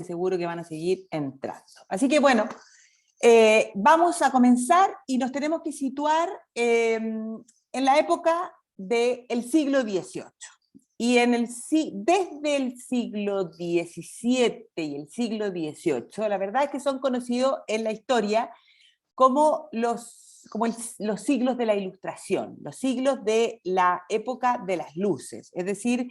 seguro que van a seguir entrando. Así que bueno, vamos a comenzar y nos tenemos que situar en la época del siglo XVIII. Y desde el siglo XVII y el siglo XVIII, la verdad es que son conocidos en la historia como los siglos de la Ilustración, los siglos de la época de las luces, es decir,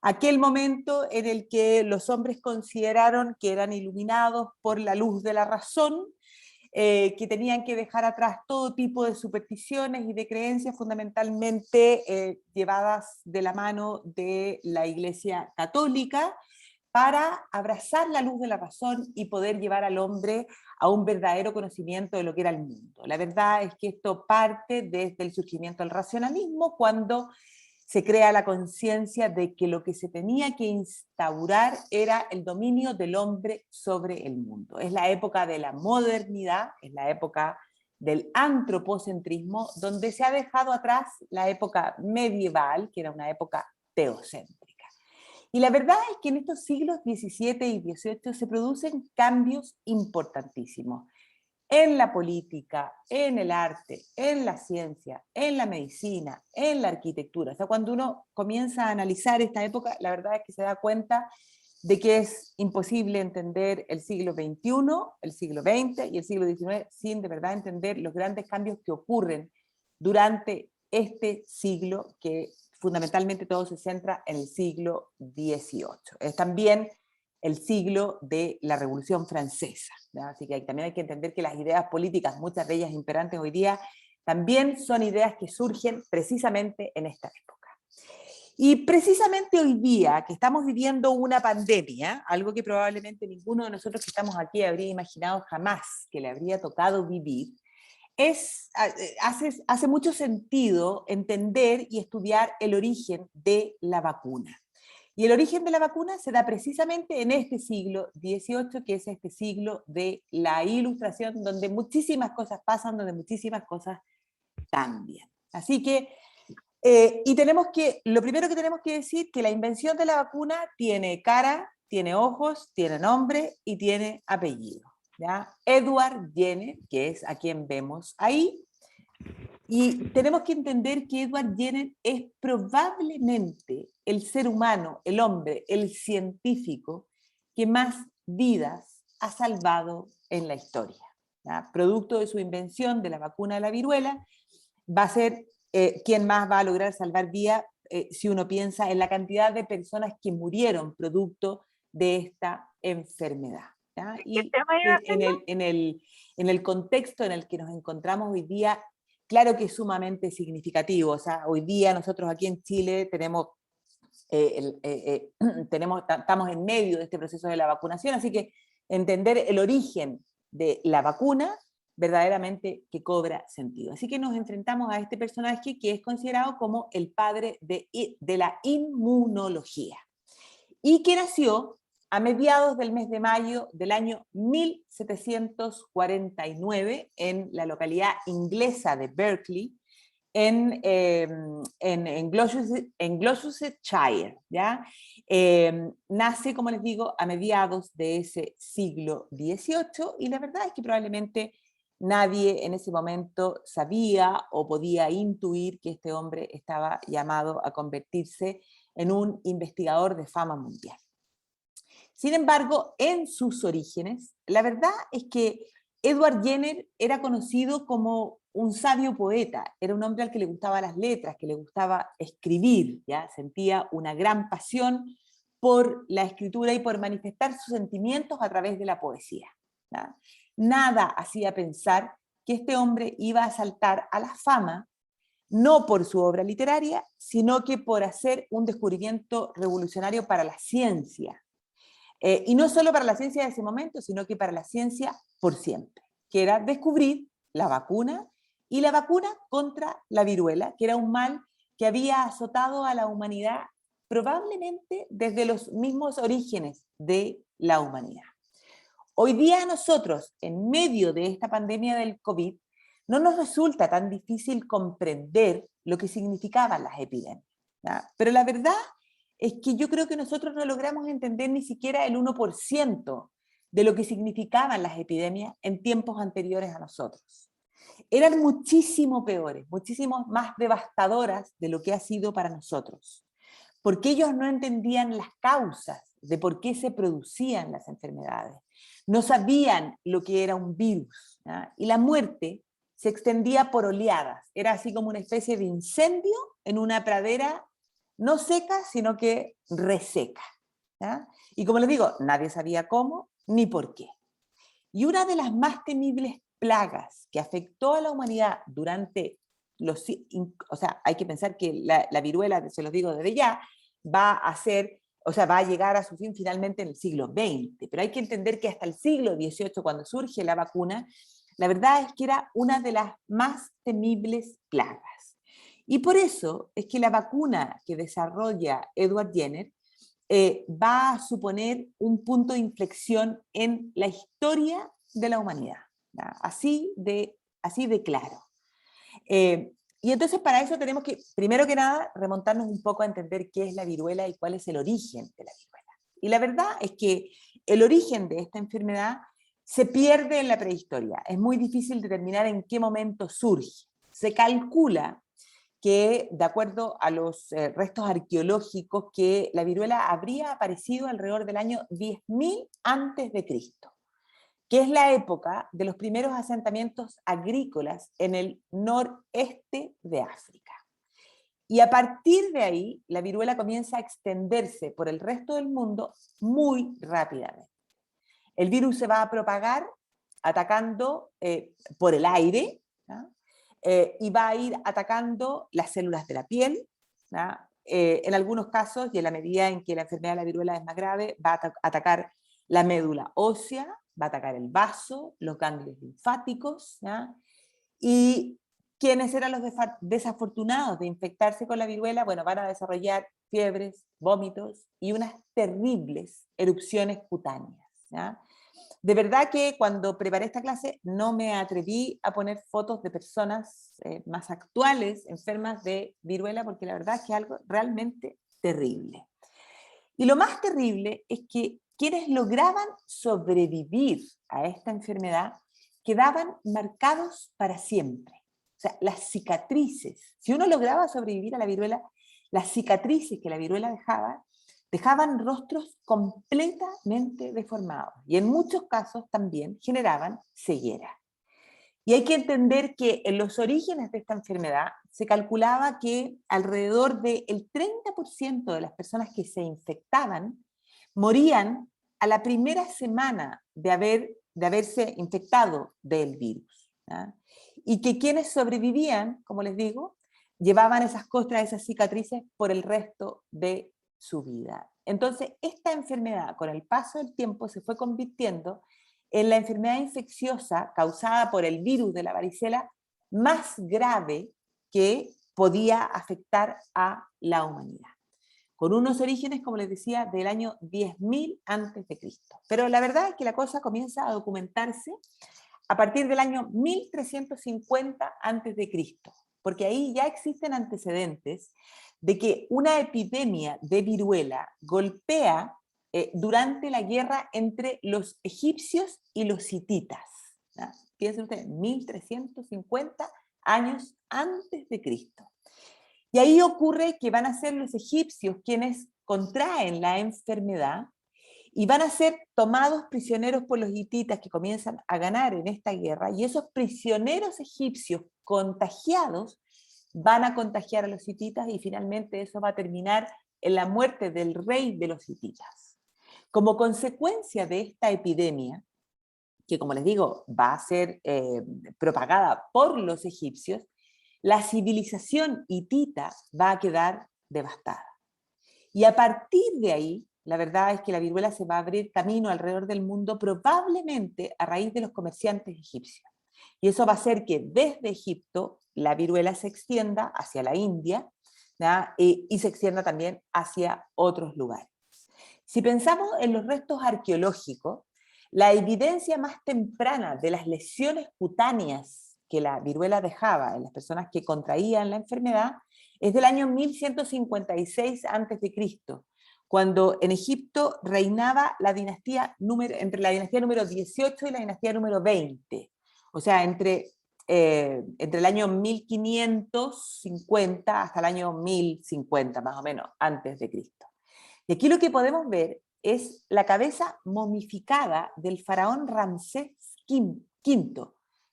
aquel momento en el que los hombres consideraron que eran iluminados por la luz de la razón, que tenían que dejar atrás todo tipo de supersticiones y de creencias fundamentalmente llevadas de la mano de la Iglesia Católica, para abrazar la luz de la razón y poder llevar al hombre a un verdadero conocimiento de lo que era el mundo. La verdad es que esto parte desde el surgimiento del racionalismo, cuando se crea la conciencia de que lo que se tenía que instaurar era el dominio del hombre sobre el mundo. Es la época de la modernidad, es la época del antropocentrismo, donde se ha dejado atrás la época medieval, que era una época teocéntrica. Y la verdad es que en estos siglos XVII y XVIII se producen cambios importantísimos en la política, en el arte, en la ciencia, en la medicina, en la arquitectura. O sea, cuando uno comienza a analizar esta época, la verdad es que se da cuenta de que es imposible entender el siglo XXI, el siglo XX y el siglo XIX sin de verdad entender los grandes cambios que ocurren durante este siglo, que fundamentalmente todo se centra en el siglo XVIII. Es también el siglo de la Revolución Francesa, ¿ya? Así que también hay que entender que las ideas políticas, muchas de ellas imperantes hoy día, también son ideas que surgen precisamente en esta época. Y precisamente hoy día, que estamos viviendo una pandemia, algo que probablemente ninguno de nosotros que estamos aquí habría imaginado jamás que le habría tocado vivir, hace mucho sentido entender y estudiar el origen de la vacuna. Y el origen de la vacuna se da precisamente en este siglo XVIII, que es este siglo de la Ilustración, donde muchísimas cosas pasan, donde muchísimas cosas cambian. Así que, lo primero que tenemos que decir, que la invención de la vacuna tiene cara, tiene ojos, tiene nombre y tiene apellido, ¿ya? Edward Jenner, que es a quien vemos ahí, y tenemos que entender que Edward Jenner es probablemente el ser humano, el hombre, el científico que más vidas ha salvado en la historia, ¿ya? Producto de su invención de la vacuna de la viruela, va a ser quien más va a lograr salvar vidas si uno piensa en la cantidad de personas que murieron producto de esta enfermedad, ¿ya? Y en el contexto en el que nos encontramos hoy día, claro que es sumamente significativo. O sea, hoy día nosotros aquí en Chile estamos en medio de este proceso de la vacunación, así que entender el origen de la vacuna verdaderamente que cobra sentido. Así que nos enfrentamos a este personaje que es considerado como el padre de la inmunología y que nació a mediados del mes de mayo del año 1749 en la localidad inglesa de Berkeley, en Gloucestershire, ¿ya? Nace, como les digo, a mediados de ese siglo XVIII, y la verdad es que probablemente nadie en ese momento sabía o podía intuir que este hombre estaba llamado a convertirse en un investigador de fama mundial. Sin embargo, en sus orígenes, la verdad es que Edward Jenner era conocido como un sabio poeta, era un hombre al que le gustaban las letras, que le gustaba escribir, ¿ya? Sentía una gran pasión por la escritura y por manifestar sus sentimientos a través de la poesía, ¿ya? Nada hacía pensar que este hombre iba a saltar a la fama, no por su obra literaria, sino que por hacer un descubrimiento revolucionario para la ciencia. Y no solo para la ciencia de ese momento, sino que para la ciencia por siempre, que era descubrir la vacuna y la vacuna contra la viruela, que era un mal que había azotado a la humanidad probablemente desde los mismos orígenes de la humanidad. Hoy día a nosotros, en medio de esta pandemia del COVID, no nos resulta tan difícil comprender lo que significaban las epidemias, ¿ya? Pero la verdad es que yo creo que nosotros no logramos entender ni siquiera el 1% de lo que significaban las epidemias en tiempos anteriores a nosotros. Eran muchísimo peores, muchísimo más devastadoras de lo que ha sido para nosotros, porque ellos no entendían las causas de por qué se producían las enfermedades, no sabían lo que era un virus, ¿ya? Y la muerte se extendía por oleadas, era así como una especie de incendio en una pradera no seca, sino que reseca, ¿ya? Y como les digo, nadie sabía cómo ni por qué. Y una de las más temibles plagas que afectó a la humanidad durante los... O sea, hay que pensar que la viruela, se los digo desde ya, va a ser, o sea, va a llegar a su fin finalmente en el siglo XX, pero hay que entender que hasta el siglo XVIII, cuando surge la vacuna, la verdad es que era una de las más temibles plagas. Y por eso es que la vacuna que desarrolla Edward Jenner va a suponer un punto de inflexión en la historia de la humanidad, ¿ya? Así de claro. Y entonces para eso tenemos que, primero que nada, remontarnos un poco a entender qué es la viruela y cuál es el origen de la viruela. Y la verdad es que el origen de esta enfermedad se pierde en la prehistoria. Es muy difícil determinar en qué momento surge. Se calcula que, de acuerdo a los restos arqueológicos, que la viruela habría aparecido alrededor del año 10.000 antes de Cristo, que es la época de los primeros asentamientos agrícolas en el noreste de África. Y a partir de ahí, la viruela comienza a extenderse por el resto del mundo muy rápidamente. El virus se va a propagar atacando por el aire, ¿no? Y va a ir atacando las células de la piel, ¿no? En algunos casos, y en la medida en que la enfermedad de la viruela es más grave, va a atacar la médula ósea, va a atacar el vaso, los ganglios linfáticos, ¿no? Y quienes eran los desafortunados de infectarse con la viruela, bueno, van a desarrollar fiebres, vómitos y unas terribles erupciones cutáneas, ¿ya? De verdad que cuando preparé esta clase no me atreví a poner fotos de personas más actuales enfermas de viruela, porque la verdad es que es algo realmente terrible. Y lo más terrible es que quienes lograban sobrevivir a esta enfermedad quedaban marcados para siempre. O sea, las cicatrices, si uno lograba sobrevivir a la viruela, las cicatrices que la viruela dejaban rostros completamente deformados y en muchos casos también generaban ceguera. Y hay que entender que en los orígenes de esta enfermedad se calculaba que alrededor del 30% de las personas que se infectaban morían a la primera semana de haberse infectado del virus, ¿ya? Y que quienes sobrevivían, como les digo, llevaban esas costras, esas cicatrices por el resto de su vida. Entonces, esta enfermedad, con el paso del tiempo, se fue convirtiendo en la enfermedad infecciosa causada por el virus de la varicela más grave que podía afectar a la humanidad, con unos orígenes, como les decía, del año 10.000 antes de Cristo. Pero la verdad es que la cosa comienza a documentarse a partir del año 1350 antes de Cristo, porque ahí ya existen antecedentes de que una epidemia de viruela golpea durante la guerra entre los egipcios y los hititas, ¿no? Fíjense ustedes, 1350 años antes de Cristo. Y ahí ocurre que van a ser los egipcios quienes contraen la enfermedad y van a ser tomados prisioneros por los hititas que comienzan a ganar en esta guerra, y esos prisioneros egipcios contagiados van a contagiar a los hititas y finalmente eso va a terminar en la muerte del rey de los hititas. Como consecuencia de esta epidemia, que como les digo va a ser propagada por los egipcios, la civilización hitita va a quedar devastada. Y a partir de ahí, la verdad es que la viruela se va a abrir camino alrededor del mundo, probablemente a raíz de los comerciantes egipcios. Y eso va a hacer que desde Egipto la viruela se extienda hacia la India, ¿ya? Y se extienda también hacia otros lugares. Si pensamos en los restos arqueológicos, la evidencia más temprana de las lesiones cutáneas que la viruela dejaba en las personas que contraían la enfermedad es del año 1156 a.C., cuando en Egipto reinaba la dinastía entre la dinastía número 18 y la dinastía número 20. O sea, entre el año 1550 hasta el año 1050, más o menos, antes de Cristo. Y aquí lo que podemos ver es la cabeza momificada del faraón Ramsés V,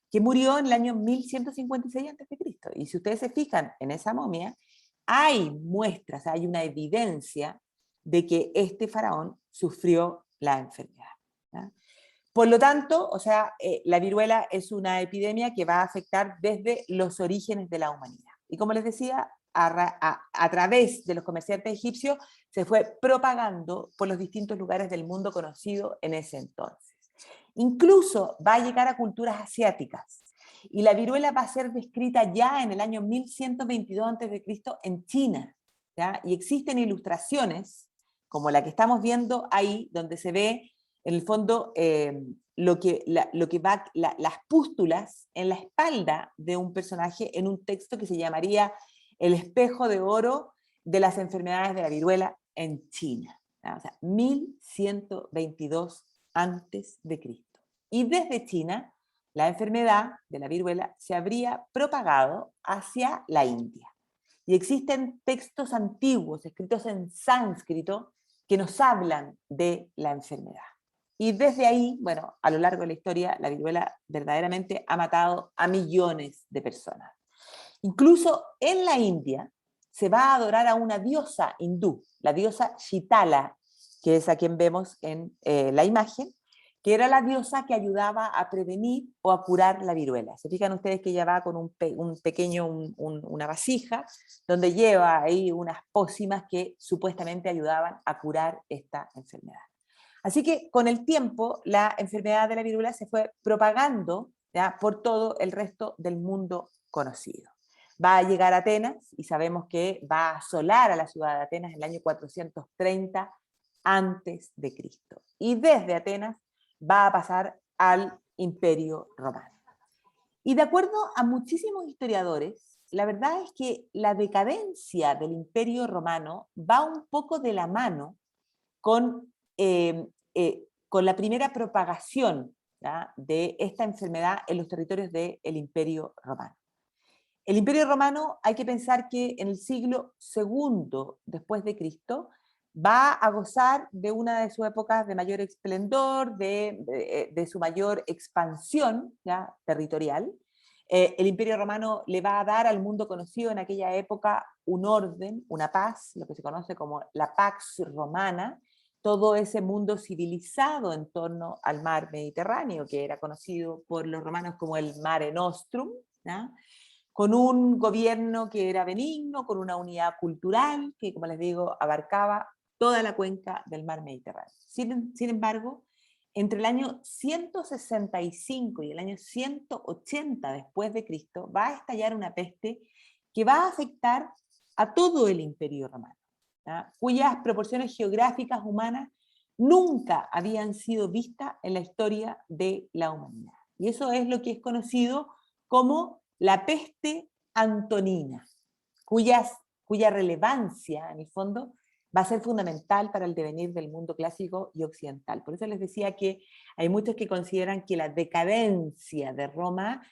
que murió en el año 1156 a.C. Y si ustedes se fijan en esa momia, hay muestras, hay una evidencia de que este faraón sufrió la enfermedad, ¿ya? Por lo tanto, o sea, la viruela es una epidemia que va a afectar desde los orígenes de la humanidad. Y como les decía, a través de los comerciantes egipcios se fue propagando por los distintos lugares del mundo conocido en ese entonces. Incluso va a llegar a culturas asiáticas. Y la viruela va a ser descrita ya en el año 1122 a.C. en China, ¿ya? Y existen ilustraciones, como la que estamos viendo ahí, donde se ve en el fondo las pústulas en la espalda de un personaje en un texto que se llamaría El espejo de oro de las enfermedades de la viruela en China, ¿no? O sea, 1122 antes de Cristo. Y desde China, la enfermedad de la viruela se habría propagado hacia la India. Y existen textos antiguos, escritos en sánscrito, que nos hablan de la enfermedad. Y desde ahí, bueno, a lo largo de la historia, la viruela verdaderamente ha matado a millones de personas. Incluso en la India se va a adorar a una diosa hindú, la diosa Shitala, que es a quien vemos en la imagen, que era la diosa que ayudaba a prevenir o a curar la viruela. Se fijan ustedes que ella va con una vasija, donde lleva ahí unas pócimas que supuestamente ayudaban a curar esta enfermedad. Así que con el tiempo la enfermedad de la viruela se fue propagando, ¿ya?, por todo el resto del mundo conocido. Va a llegar a Atenas y sabemos que va a asolar a la ciudad de Atenas en el año 430 antes de Cristo. Y desde Atenas va a pasar al Imperio Romano. Y de acuerdo a muchísimos historiadores, la verdad es que la decadencia del Imperio Romano va un poco de la mano con la primera propagación, ¿ya?, de esta enfermedad en los territorios del Imperio Romano. El Imperio Romano, hay que pensar que en el siglo II después de Cristo va a gozar de una de sus épocas de mayor esplendor, de su mayor expansión, ¿ya?, territorial. El Imperio Romano le va a dar al mundo conocido en aquella época un orden, una paz, lo que se conoce como la Pax Romana, todo ese mundo civilizado en torno al mar Mediterráneo, que era conocido por los romanos como el Mare Nostrum, ¿ya?, con un gobierno que era benigno, con una unidad cultural que, como les digo, abarcaba toda la cuenca del mar Mediterráneo. Sin embargo, entre el año 165 y el año 180 después de Cristo va a estallar una peste que va a afectar a todo el Imperio Romano, ¿ya?, cuyas proporciones geográficas humanas nunca habían sido vistas en la historia de la humanidad. Y eso es lo que es conocido como la peste antonina, cuya relevancia, en el fondo, va a ser fundamental para el devenir del mundo clásico y occidental. Por eso les decía que hay muchos que consideran que la decadencia de Roma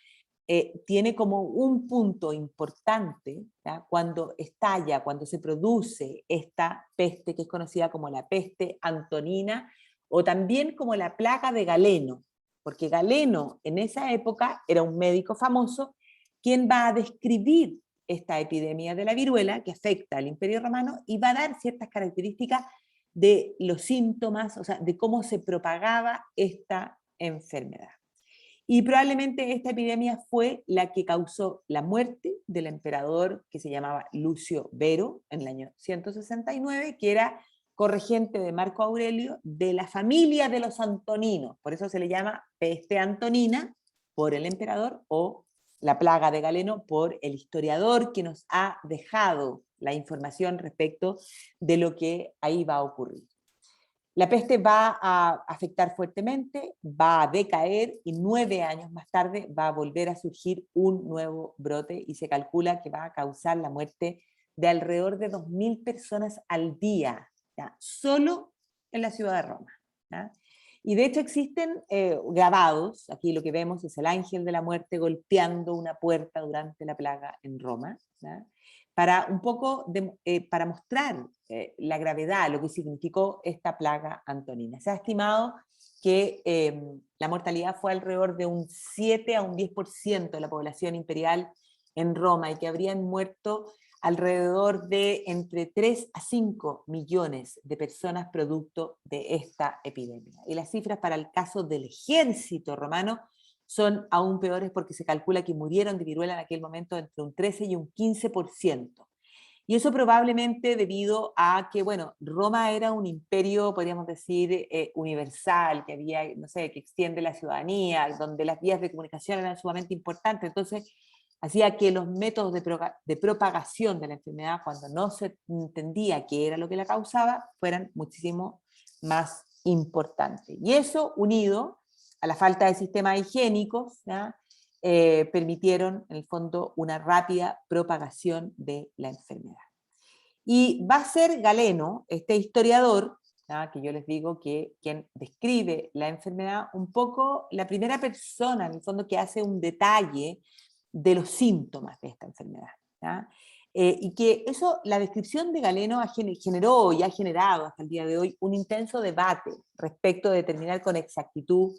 tiene como un punto importante, ¿ya?, cuando estalla, cuando se produce esta peste que es conocida como la peste antonina o también como la plaga de Galeno, porque Galeno en esa época era un médico famoso quien va a describir esta epidemia de la viruela que afecta al Imperio Romano y va a dar ciertas características de los síntomas, o sea, de cómo se propagaba esta enfermedad. Y probablemente esta epidemia fue la que causó la muerte del emperador que se llamaba Lucio Vero en el año 169, que era corregente de Marco Aurelio, de la familia de los antoninos. Por eso se le llama peste antonina por el emperador, o la plaga de Galeno por el historiador que nos ha dejado la información respecto de lo que ahí va a ocurrir. La peste va a afectar fuertemente, va a decaer y 9 años más tarde va a volver a surgir un nuevo brote y se calcula que va a causar la muerte de alrededor de 2000 personas al día ¿ya? Solo en la ciudad de Roma. ¿Ya? Y de hecho existen grabados, aquí lo que vemos es el ángel de la muerte golpeando una puerta durante la plaga en Roma, ¿ya? Para un poco, para mostrar la gravedad, lo que significó esta plaga antonina. Se ha estimado que la mortalidad fue alrededor de un 7 a un 10% de la población imperial en Roma y que habrían muerto alrededor de entre 3 a 5 millones de personas producto de esta epidemia. Y las cifras para el caso del ejército romano son aún peores porque se calcula que murieron de viruela en aquel momento entre un 13 y un 15%. Y eso probablemente debido a que, bueno, Roma era un imperio, podríamos decir, universal, que había, no sé, que extiende la ciudadanía, donde las vías de comunicación eran sumamente importantes. Entonces, hacía que los métodos de propagación de la enfermedad, cuando no se entendía qué era lo que la causaba, fueran muchísimo más importantes. Y eso, unido a la falta de sistemas higiénicos, ¿ya? Permitieron, en el fondo, una rápida propagación de la enfermedad. Y va a ser Galeno, este historiador, ¿ya? Que yo les digo que quien describe la enfermedad, un poco la primera persona, en el fondo, que hace un detalle de los síntomas de esta enfermedad. ¿Ya? Y que eso, la descripción de Galeno generó y ha generado hasta el día de hoy un intenso debate respecto de determinar con exactitud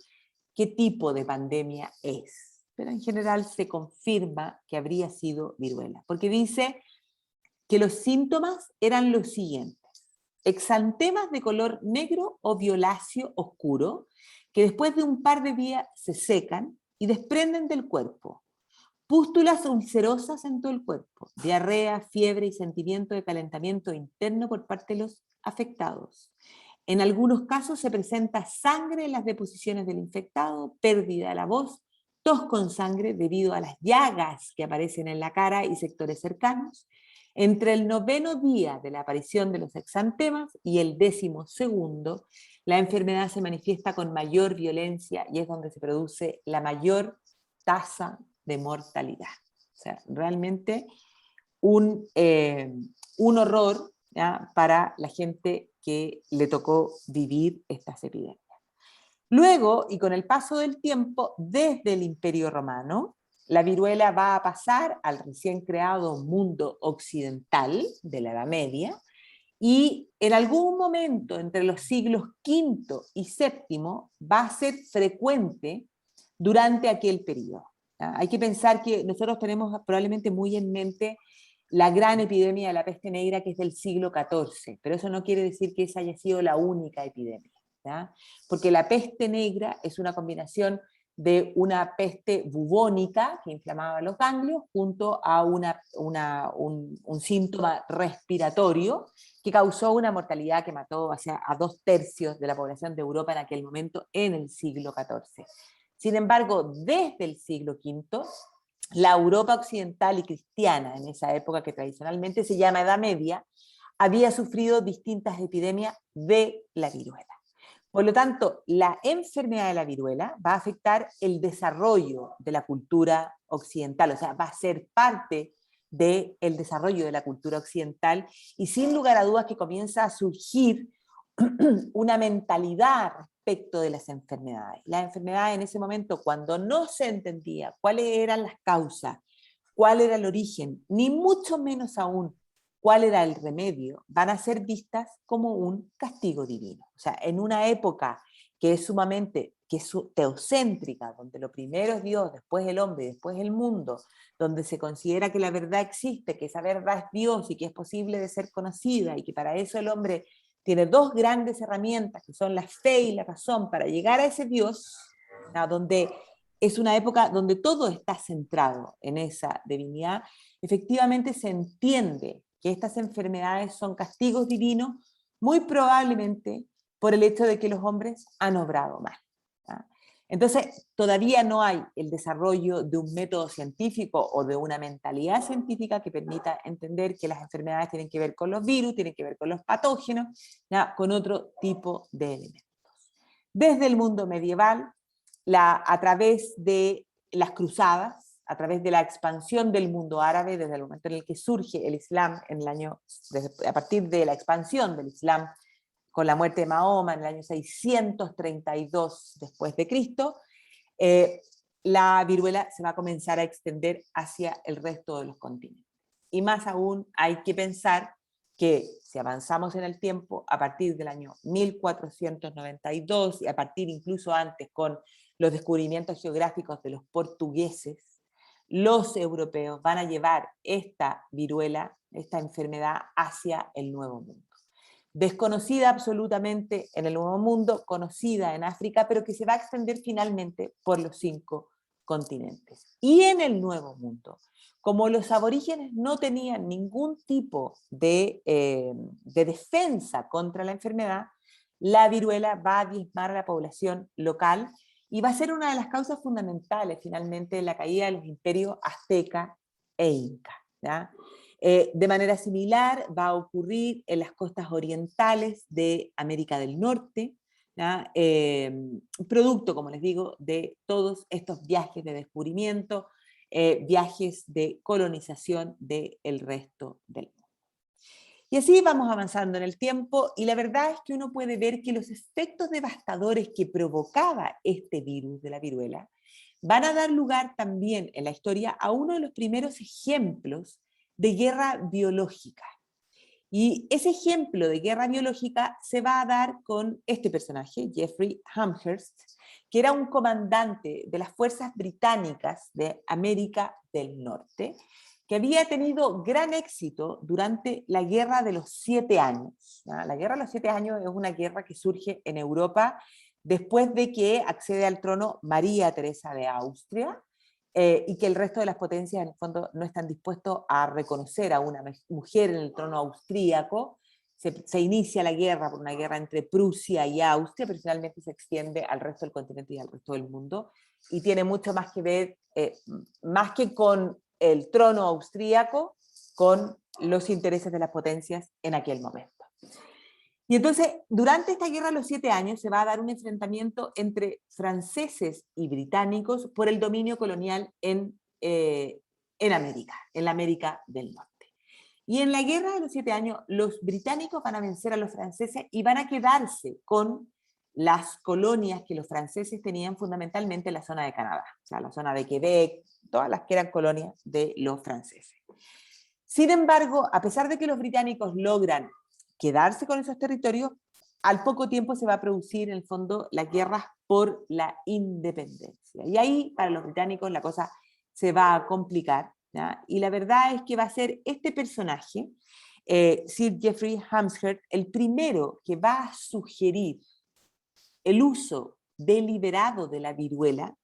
qué tipo de pandemia es. Pero en general se confirma que habría sido viruela, porque dice que los síntomas eran los siguientes: exantemas de color negro o violáceo oscuro, que después de un par de días se secan y desprenden del cuerpo, pústulas ulcerosas en todo el cuerpo, diarrea, fiebre y sentimiento de calentamiento interno por parte de los afectados. En algunos casos se presenta sangre en las deposiciones del infectado, pérdida de la voz, tos con sangre debido a las llagas que aparecen en la cara y sectores cercanos. Entre el 9º día de la aparición de los exantemas y el 12º, la enfermedad se manifiesta con mayor violencia y es donde se produce la mayor tasa de mortalidad. O sea, realmente un horror, ¿ya? Para la gente que le tocó vivir estas epidemias. Luego, y con el paso del tiempo, desde el Imperio Romano, la viruela va a pasar al recién creado mundo occidental de la Edad Media, y en algún momento entre los siglos V y VII va a ser frecuente durante aquel periodo. Hay que pensar que nosotros tenemos probablemente muy en mente la gran epidemia de la peste negra, que es del siglo XIV, pero eso no quiere decir que esa haya sido la única epidemia, ¿ya? Porque la peste negra es una combinación de una peste bubónica que inflamaba los ganglios junto a un síntoma respiratorio que causó una mortalidad que mató a 2/3 de la población de Europa en aquel momento, en el siglo XIV. Sin embargo, desde el siglo V, la Europa occidental y cristiana, en esa época que tradicionalmente se llama Edad Media, había sufrido distintas epidemias de la viruela. Por lo tanto, la enfermedad de la viruela va a afectar el desarrollo de la cultura occidental, o sea, va a ser parte del desarrollo de la cultura occidental, y sin lugar a dudas que comienza a surgir una mentalidad respecto de las enfermedades. Las enfermedades en ese momento, cuando no se entendía cuáles eran las causas, cuál era el origen, ni mucho menos aún cuál era el remedio, van a ser vistas como un castigo divino. O sea, en una época que es sumamente, que es teocéntrica, donde lo primero es Dios, después el hombre, después el mundo, donde se considera que la verdad existe, que esa verdad es Dios y que es posible de ser conocida y que para eso el hombre tiene dos grandes herramientas, que son la fe y la razón, para llegar a ese Dios, ¿no? Donde es una época donde todo está centrado en esa divinidad. Efectivamente se entiende que estas enfermedades son castigos divinos, muy probablemente por el hecho de que los hombres han obrado mal, ¿no? Entonces, todavía no hay el desarrollo de un método científico o de una mentalidad científica que permita entender que las enfermedades tienen que ver con los virus, tienen que ver con los patógenos, ¿ya? Con otro tipo de elementos. Desde el mundo medieval, a través de las cruzadas, a través de la expansión del mundo árabe, desde el momento en el que surge el Islam, a partir de la expansión del Islam con la muerte de Mahoma en el año 632 después de Cristo, la viruela se va a comenzar a extender hacia el resto de los continentes. Y más aún hay que pensar que si avanzamos en el tiempo, a partir del año 1492 y a partir incluso antes con los descubrimientos geográficos de los portugueses, los europeos van a llevar esta viruela, esta enfermedad, hacia el Nuevo Mundo. Desconocida absolutamente en el Nuevo Mundo, conocida en África, pero que se va a extender finalmente por los 5 continentes. Y en el Nuevo Mundo, como los aborígenes no tenían ningún tipo de defensa contra la enfermedad, la viruela va a diezmar a la población local y va a ser una de las causas fundamentales finalmente de la caída de los imperios azteca e inca, ¿ya? De manera similar va a ocurrir en las costas orientales de América del Norte, ¿ya? Producto, como les digo, de todos estos viajes de descubrimiento, viajes de colonización del resto del mundo. Y así vamos avanzando en el tiempo, y la verdad es que uno puede ver que los efectos devastadores que provocaba este virus de la viruela van a dar lugar también en la historia a uno de los primeros ejemplos de guerra biológica. Y ese ejemplo de guerra biológica se va a dar con este personaje, Jeffrey Amherst, que era un comandante de las fuerzas británicas de América del Norte, que había tenido gran éxito durante la Guerra de los 7 años. ¿Ya? La Guerra de los 7 años es una guerra que surge en Europa después de que accede al trono María Teresa de Austria, y que el resto de las potencias en el fondo no están dispuestos a reconocer a una mujer en el trono austríaco. Se inicia la guerra por una guerra entre Prusia y Austria, pero finalmente se extiende al resto del continente y al resto del mundo, y tiene mucho más que ver, más que con el trono austríaco, con los intereses de las potencias en aquel momento. Y entonces, durante esta guerra de los 7 años, se va a dar un enfrentamiento entre franceses y británicos por el dominio colonial en América, en la América del Norte. Y en la guerra de los 7 años, los británicos van a vencer a los franceses y van a quedarse con las colonias que los franceses tenían fundamentalmente en la zona de Canadá, o sea, la zona de Quebec, todas las que eran colonias de los franceses. Sin embargo, a pesar de que los británicos logran quedarse con esos territorios, al poco tiempo se va a producir en el fondo las guerras por la independencia. Y ahí para los británicos la cosa se va a complicar, ¿ya? Y la verdad es que va a ser este personaje, Sir Jeffrey Amherst, el primero que va a sugerir el uso deliberado de la viruela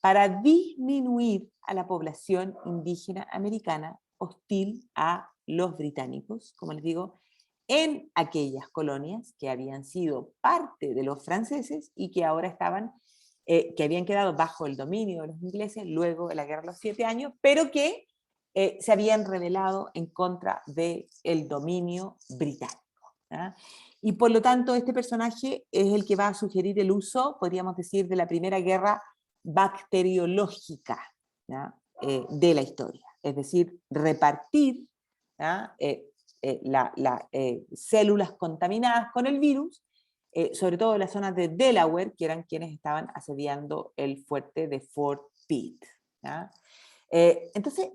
para disminuir a la población indígena americana hostil a los británicos, como les digo, en aquellas colonias que habían sido parte de los franceses y que ahora estaban, que habían quedado bajo el dominio de los ingleses luego de la Guerra de los 7 años, pero que se habían rebelado en contra del dominio británico, ¿ya? Y por lo tanto este personaje es el que va a sugerir el uso, podríamos decir, de la primera guerra bacteriológica, ¿ya? De la historia, es decir, repartir, ¿ya? Células contaminadas con el virus, sobre todo en las zonas de Delaware, que eran quienes estaban asediando el fuerte de Fort Pitt, ¿ya? Entonces,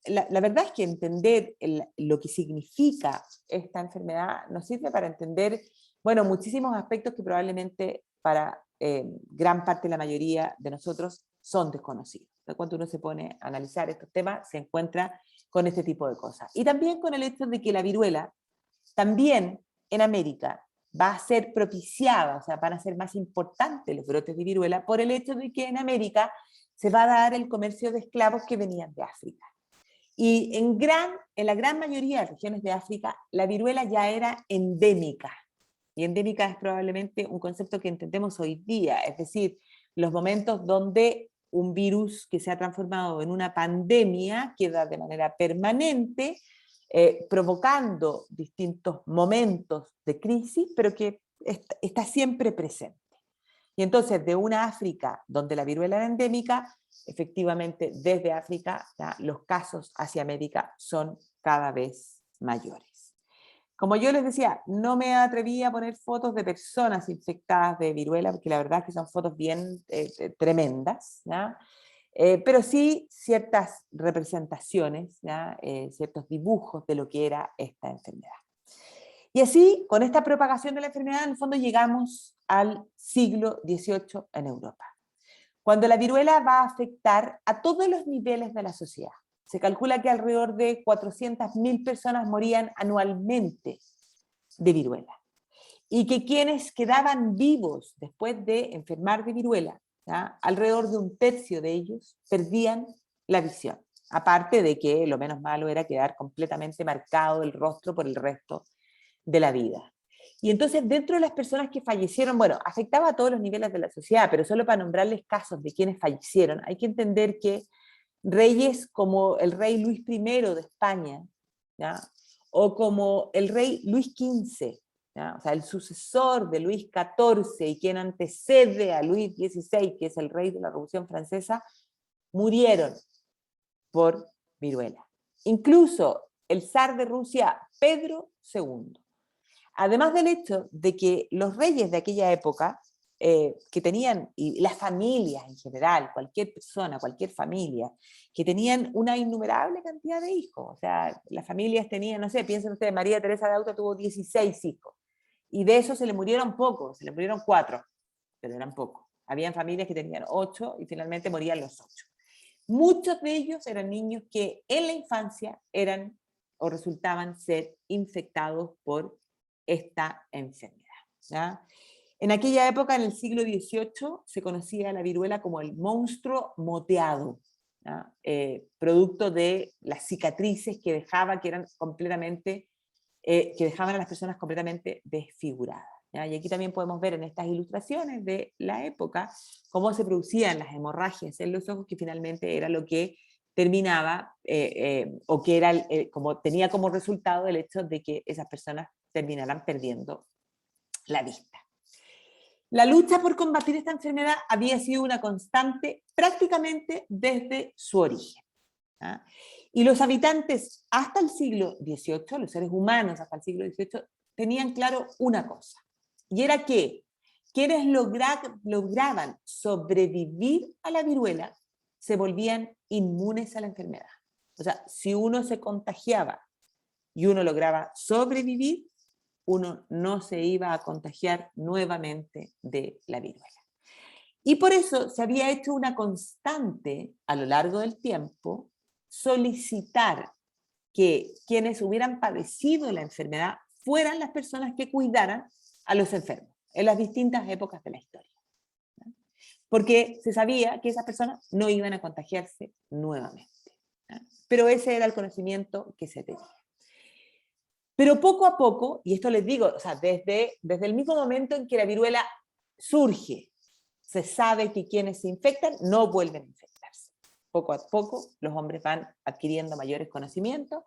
la verdad es que entender lo que significa esta enfermedad nos sirve para entender, bueno, muchísimos aspectos que probablemente para gran parte de la mayoría de nosotros son desconocidos. Cuando uno se pone a analizar estos temas, se encuentra con este tipo de cosas. Y también con el hecho de que la viruela, también en América, va a ser propiciada, o sea, van a ser más importantes los brotes de viruela por el hecho de que en América se va a dar el comercio de esclavos que venían de África. Y en la gran mayoría de regiones de África, la viruela ya era endémica. Y endémica es probablemente un concepto que entendemos hoy día, es decir, los momentos donde un virus que se ha transformado en una pandemia queda de manera permanente, provocando distintos momentos de crisis, pero que está siempre presente. Y entonces, de una África donde la viruela era endémica, efectivamente, desde África, ¿ya? Los casos hacia América son cada vez mayores. Como yo les decía, no me atreví a poner fotos de personas infectadas de viruela, porque la verdad es que son fotos bien tremendas, ¿ya? Pero sí ciertas representaciones, ¿ya? Ciertos dibujos de lo que era esta enfermedad. Y así, con esta propagación de la enfermedad, en el fondo llegamos al siglo XVIII en Europa, cuando la viruela va a afectar a todos los niveles de la sociedad. Se calcula que alrededor de 400.000 personas morían anualmente de viruela, y que quienes quedaban vivos después de enfermar de viruela, ¿ya? Alrededor de un tercio de ellos perdían la visión, aparte de que lo menos malo era quedar completamente marcado el rostro por el resto de la vida. Y entonces, dentro de las personas que fallecieron, bueno, afectaba a todos los niveles de la sociedad, pero solo para nombrarles casos de quienes fallecieron, hay que entender que reyes como el rey Luis I de España, ¿ya? O como el rey Luis XV, ¿ya? O sea, el sucesor de Luis XIV y quien antecede a Luis XVI, que es el rey de la Revolución Francesa, murieron por viruela. Incluso el zar de Rusia, Pedro II. Además del hecho de que los reyes de aquella época, que tenían, y las familias en general, cualquier persona, cualquier familia, que tenían una innumerable cantidad de hijos, o sea, las familias tenían, no sé, piensen ustedes, María Teresa de Auta tuvo 16 hijos, y de esos se le murieron pocos, se le murieron 4, pero eran pocos. Habían familias que tenían 8 y finalmente morían los 8. Muchos de ellos eran niños que en la infancia eran o resultaban ser infectados por esta enfermedad, ¿ya? En aquella época, en el siglo XVIII, se conocía la viruela como el monstruo moteado, ¿ya? Producto de las cicatrices que dejaba, que eran completamente, que dejaban a las personas completamente desfiguradas, ¿ya? Y aquí también podemos ver en estas ilustraciones de la época cómo se producían las hemorragias en los ojos, que finalmente era lo que terminaba, o que era como tenía como resultado el hecho de que esas personas terminaran perdiendo la vista. La lucha por combatir esta enfermedad había sido una constante prácticamente desde su origen, ¿ya? Y los habitantes hasta el siglo XVIII, los seres humanos hasta el siglo XVIII, tenían claro una cosa, y era que quienes lograban sobrevivir a la viruela se volvían inmunes a la enfermedad. O sea, si uno se contagiaba y uno lograba sobrevivir, uno no se iba a contagiar nuevamente de la viruela. Y por eso se había hecho una constante a lo largo del tiempo solicitar que quienes hubieran padecido la enfermedad fueran las personas que cuidaran a los enfermos en las distintas épocas de la historia, ¿no? Porque se sabía que esas personas no iban a contagiarse nuevamente, ¿no? Pero ese era el conocimiento que se tenía. Pero poco a poco, y esto les digo, o sea, desde el mismo momento en que la viruela surge, se sabe que quienes se infectan no vuelven a infectarse. Poco a poco los hombres van adquiriendo mayores conocimientos,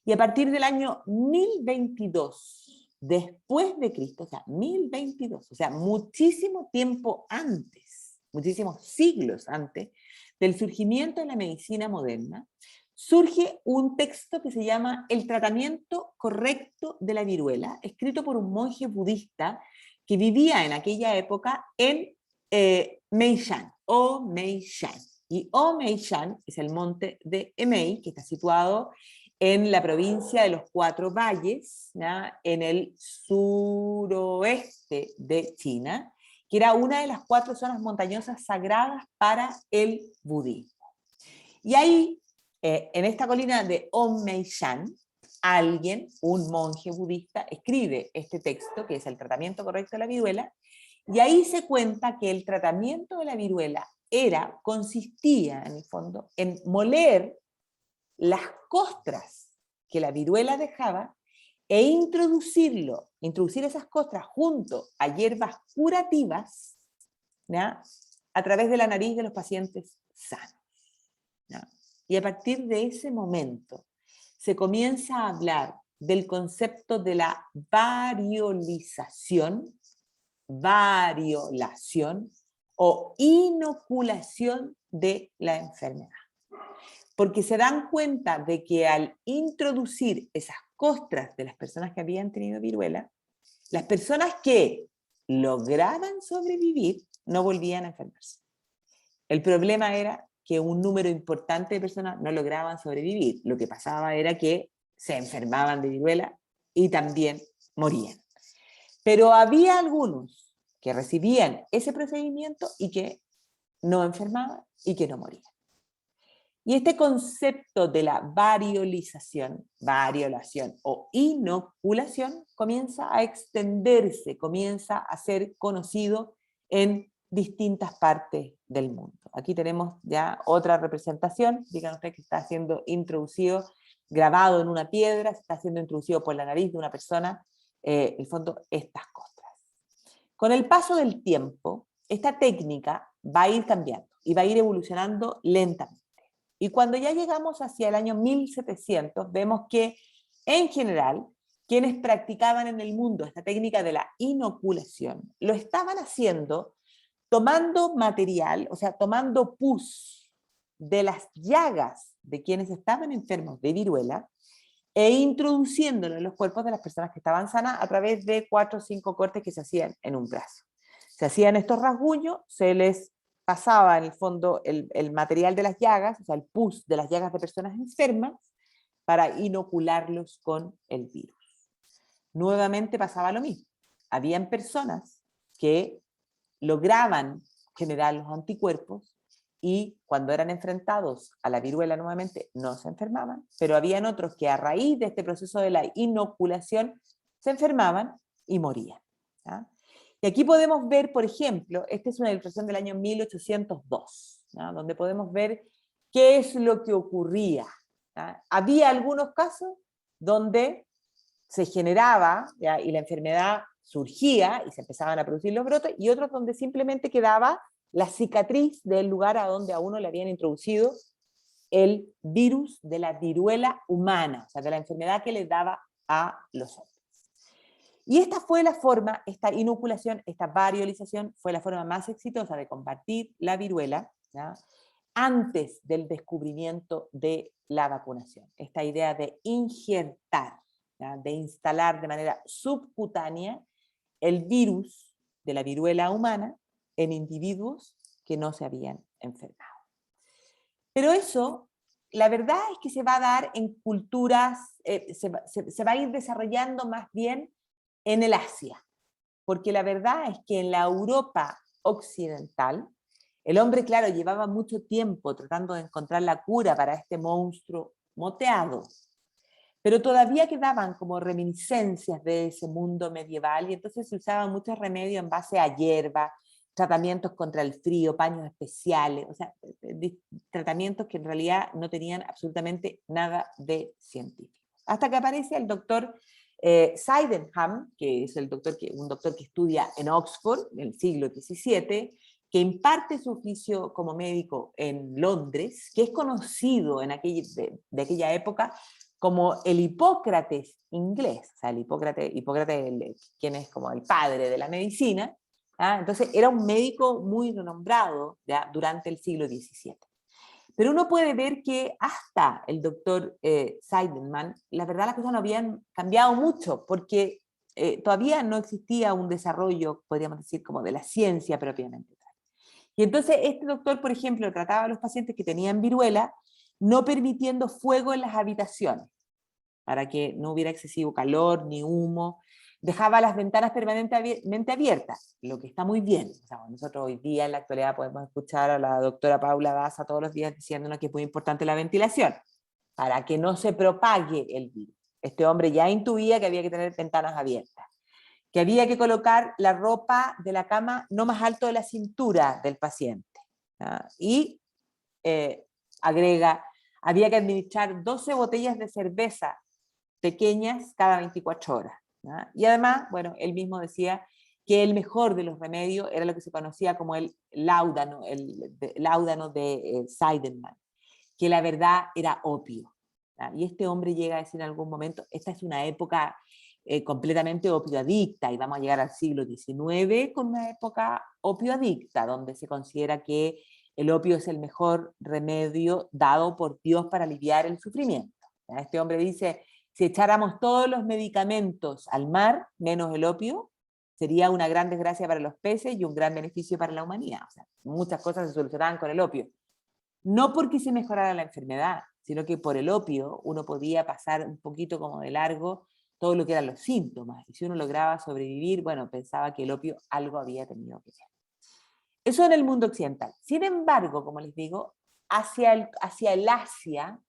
y a partir del año 1022 después de Cristo, o sea, 1022, o sea, muchísimo tiempo antes, muchísimos siglos antes del surgimiento de la medicina moderna, surge un texto que se llama El tratamiento correcto de la viruela, escrito por un monje budista que vivía en aquella época en Meishan, o Meishan. Y O Meishan es el monte de Emei, que está situado en la provincia de los Cuatro Valles, ¿ya? En el suroeste de China, que era una de las 4 zonas montañosas sagradas para el budismo. Y ahí, en esta colina de Onmeishan, alguien, un monje budista, escribe este texto, que es el tratamiento correcto de la viruela, y ahí se cuenta que el tratamiento de la viruela consistía, en el fondo, en moler las costras que la viruela dejaba e introducir esas costras junto a hierbas curativas, ¿ya? A través de la nariz de los pacientes sanos, ¿ya? Y a partir de ese momento se comienza a hablar del concepto de la variolización o inoculación de la enfermedad. Porque se dan cuenta de que al introducir esas costras de las personas que habían tenido viruela, las personas que lograban sobrevivir no volvían a enfermarse. El problema era que un número importante de personas no lograban sobrevivir. Lo que pasaba era que se enfermaban de viruela y también morían. Pero había algunos que recibían ese procedimiento y que no enfermaban y que no morían. Y este concepto de la variolización o inoculación comienza a extenderse, comienza a ser conocido en distintas partes del mundo. Aquí tenemos ya otra representación, digan ustedes que está siendo introducido, grabado en una piedra, está siendo introducido por la nariz de una persona, en el fondo, estas costras. Con el paso del tiempo, esta técnica va a ir cambiando y va a ir evolucionando lentamente. Y cuando ya llegamos hacia el año 1700, vemos que, en general, quienes practicaban en el mundo esta técnica de la inoculación, lo estaban haciendo tomando material, o sea, tomando pus de las llagas de quienes estaban enfermos de viruela e introduciéndolo en los cuerpos de las personas que estaban sanas a través de 4 o 5 cortes que se hacían en un brazo. Se hacían estos rasguños, se les pasaba en el fondo el material de las llagas, o sea, el pus de las llagas de personas enfermas, para inocularlos con el virus. Nuevamente pasaba lo mismo. Habían personas que lograban generar los anticuerpos y cuando eran enfrentados a la viruela nuevamente no se enfermaban, pero habían otros que a raíz de este proceso de la inoculación se enfermaban y morían. ¿Ya? Y aquí podemos ver, por ejemplo, esta es una ilustración del año 1802, ¿ya? Donde podemos ver qué es lo que ocurría. ¿Ya? Había algunos casos donde se generaba, ¿ya? Y la enfermedad surgía y se empezaban a producir los brotes, y otros donde simplemente quedaba la cicatriz del lugar a donde a uno le habían introducido el virus de la viruela humana, o sea, de la enfermedad que les daba a los hombres. Y esta fue la forma, esta inoculación, esta variolización, fue la forma más exitosa de combatir la viruela, ¿ya? Antes del descubrimiento de la vacunación. Esta idea de injertar, ¿ya? De instalar de manera subcutánea el virus de la viruela humana en individuos que no se habían enfermado. Pero eso, la verdad es que se va a dar en culturas, se va a ir desarrollando más bien en el Asia, porque la verdad es que en la Europa occidental, el hombre, claro, llevaba mucho tiempo tratando de encontrar la cura para este monstruo moteado, pero todavía quedaban como reminiscencias de ese mundo medieval y entonces se usaban muchos remedios en base a hierba, tratamientos contra el frío, paños especiales, o sea, tratamientos que en realidad no tenían absolutamente nada de científico. Hasta que aparece el doctor Sydenham, que es un doctor que estudia en Oxford en el siglo XVII, que imparte su oficio como médico en Londres, que es conocido de aquella época como el Hipócrates inglés, o sea, el Hipócrates, quien es como el padre de la medicina. ¿Ah? Entonces era un médico muy renombrado ¿ya? Durante el siglo XVII. Pero uno puede ver que hasta el doctor Seidenman, la verdad las cosas no habían cambiado mucho, porque todavía no existía un desarrollo, podríamos decir, como de la ciencia propiamente. Y entonces este doctor, por ejemplo, trataba a los pacientes que tenían viruela, no permitiendo fuego en las habitaciones, para que no hubiera excesivo calor ni humo. Dejaba las ventanas permanentemente abiertas, lo que está muy bien. O sea, nosotros hoy día en la actualidad podemos escuchar a la doctora Paula Daza todos los días diciéndonos que es muy importante la ventilación, para que no se propague el virus. Este hombre ya intuía que había que tener ventanas abiertas, que había que colocar la ropa de la cama no más alto de la cintura del paciente. ¿Ah? Y agrega, había que administrar 12 botellas de cerveza pequeñas cada 24 horas. ¿Ya? Y además, bueno, él mismo decía que el mejor de los remedios era lo que se conocía como el láudano de Seidenman, que la verdad era opio. ¿Ya? Y este hombre llega a decir en algún momento, esta es una época completamente opioadicta, y vamos a llegar al siglo XIX con una época opioadicta, donde se considera que el opio es el mejor remedio dado por Dios para aliviar el sufrimiento. Este hombre dice, si echáramos todos los medicamentos al mar, menos el opio, sería una gran desgracia para los peces y un gran beneficio para la humanidad. O sea, muchas cosas se solucionaban con el opio. No porque se mejorara la enfermedad, sino que por el opio uno podía pasar un poquito como de largo todo lo que eran los síntomas. Y si uno lograba sobrevivir, bueno, pensaba que el opio algo había tenido que ver. Eso en el mundo occidental. Sin embargo, como les digo, hacia el Asia,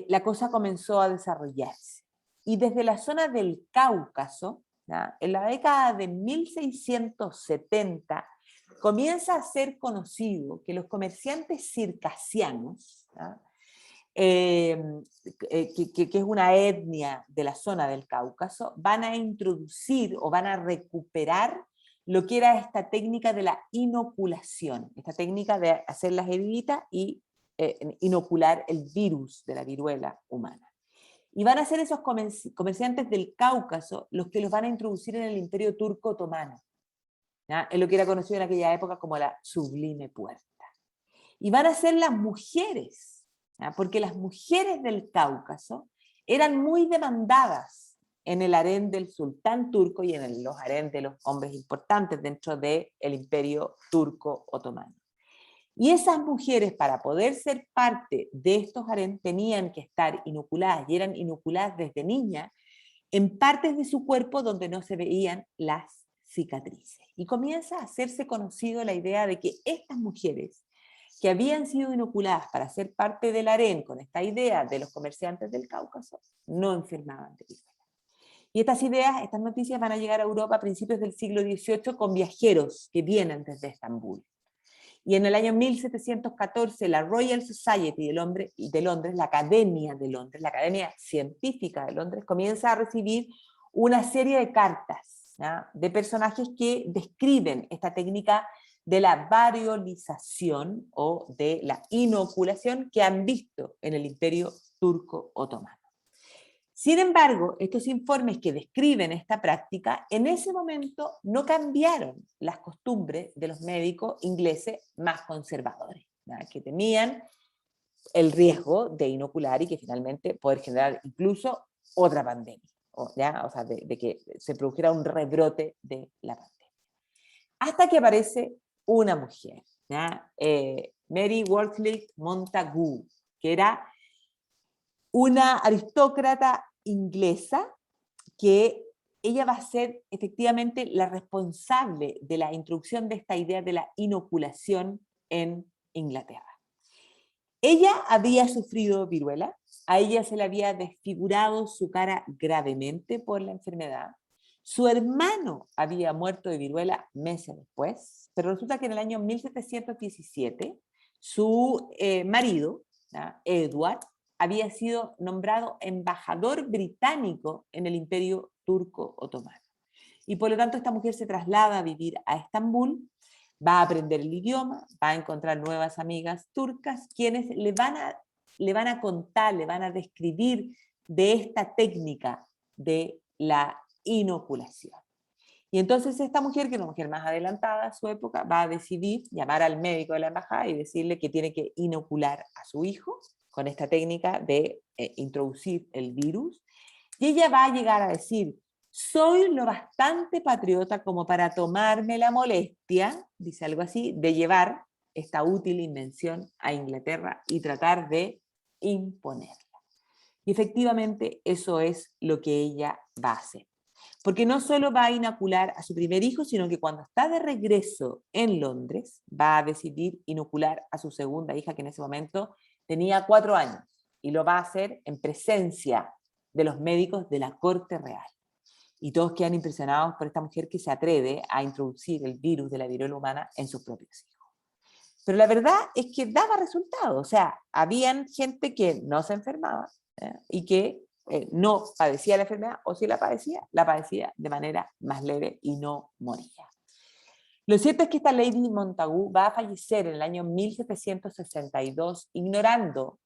la cosa comenzó a desarrollarse. Y desde la zona del Cáucaso, ¿ya? En la década de 1670, comienza a ser conocido que los comerciantes circasianos, que es una etnia de la zona del Cáucaso, van a introducir o van a recuperar lo que era esta técnica de la inoculación, esta técnica de hacer las heriditas y inocular el virus de la viruela humana. Y van a ser esos comerciantes del Cáucaso los que los van a introducir en el Imperio Turco Otomano, ¿ya? En lo que era conocido en aquella época como la Sublime Puerta. Y van a ser las mujeres, ¿ya? Porque las mujeres del Cáucaso eran muy demandadas en el harén del sultán turco y en los harén de los hombres importantes dentro del Imperio Turco Otomano. Y esas mujeres, para poder ser parte de estos harén, tenían que estar inoculadas, y eran inoculadas desde niñas, en partes de su cuerpo donde no se veían las cicatrices. Y comienza a hacerse conocido la idea de que estas mujeres, que habían sido inoculadas para ser parte del harén con esta idea de los comerciantes del Cáucaso, no enfermaban de viruela. Y estas ideas, estas noticias van a llegar a Europa a principios del siglo XVIII con viajeros que vienen desde Estambul. Y en el año 1714 la Royal Society de Londres, la Academia de Londres, la Academia Científica de Londres, comienza a recibir una serie de cartas, ¿ya? De personajes que describen esta técnica de la variolización o de la inoculación que han visto en el Imperio Turco Otomano. Sin embargo, estos informes que describen esta práctica, en ese momento no cambiaron las costumbres de los médicos ingleses más conservadores, ¿ya? Que temían el riesgo de inocular y que finalmente poder generar incluso otra pandemia, ¿ya? O sea, de que se produjera un rebrote de la pandemia. Hasta que aparece una mujer, ¿ya? Mary Wortley Montagu, que era una aristócrata inglesa, que ella va a ser efectivamente la responsable de la introducción de esta idea de la inoculación en Inglaterra. Ella había sufrido viruela, a ella se le había desfigurado su cara gravemente por la enfermedad, su hermano había muerto de viruela meses después, pero resulta que en el año 1717 su marido, ¿ya? Edward, había sido nombrado embajador británico en el Imperio Turco Otomano. Y por lo tanto esta mujer se traslada a vivir a Estambul, va a aprender el idioma, va a encontrar nuevas amigas turcas, quienes le van a contar, le van a describir de esta técnica de la inoculación. Y entonces esta mujer, que es una mujer más adelantada a su época, va a decidir llamar al médico de la embajada y decirle que tiene que inocular a su hijo con esta técnica de introducir el virus. Y ella va a llegar a decir, soy lo bastante patriota como para tomarme la molestia, dice algo así, de llevar esta útil invención a Inglaterra y tratar de imponerla. Y efectivamente eso es lo que ella va a hacer. Porque no solo va a inocular a su primer hijo, sino que cuando está de regreso en Londres, va a decidir inocular a su segunda hija, que en ese momento tenía 4 años, y lo va a hacer en presencia de los médicos de la corte real. Y todos quedan impresionados por esta mujer que se atreve a introducir el virus de la viruela humana en sus propios hijos. Pero la verdad es que daba resultados, o sea, habían gente que no se enfermaba y que no padecía la enfermedad, o si la padecía de manera más leve y no moría. Lo cierto es que esta Lady Montagu va a fallecer en el año 1762, ignorando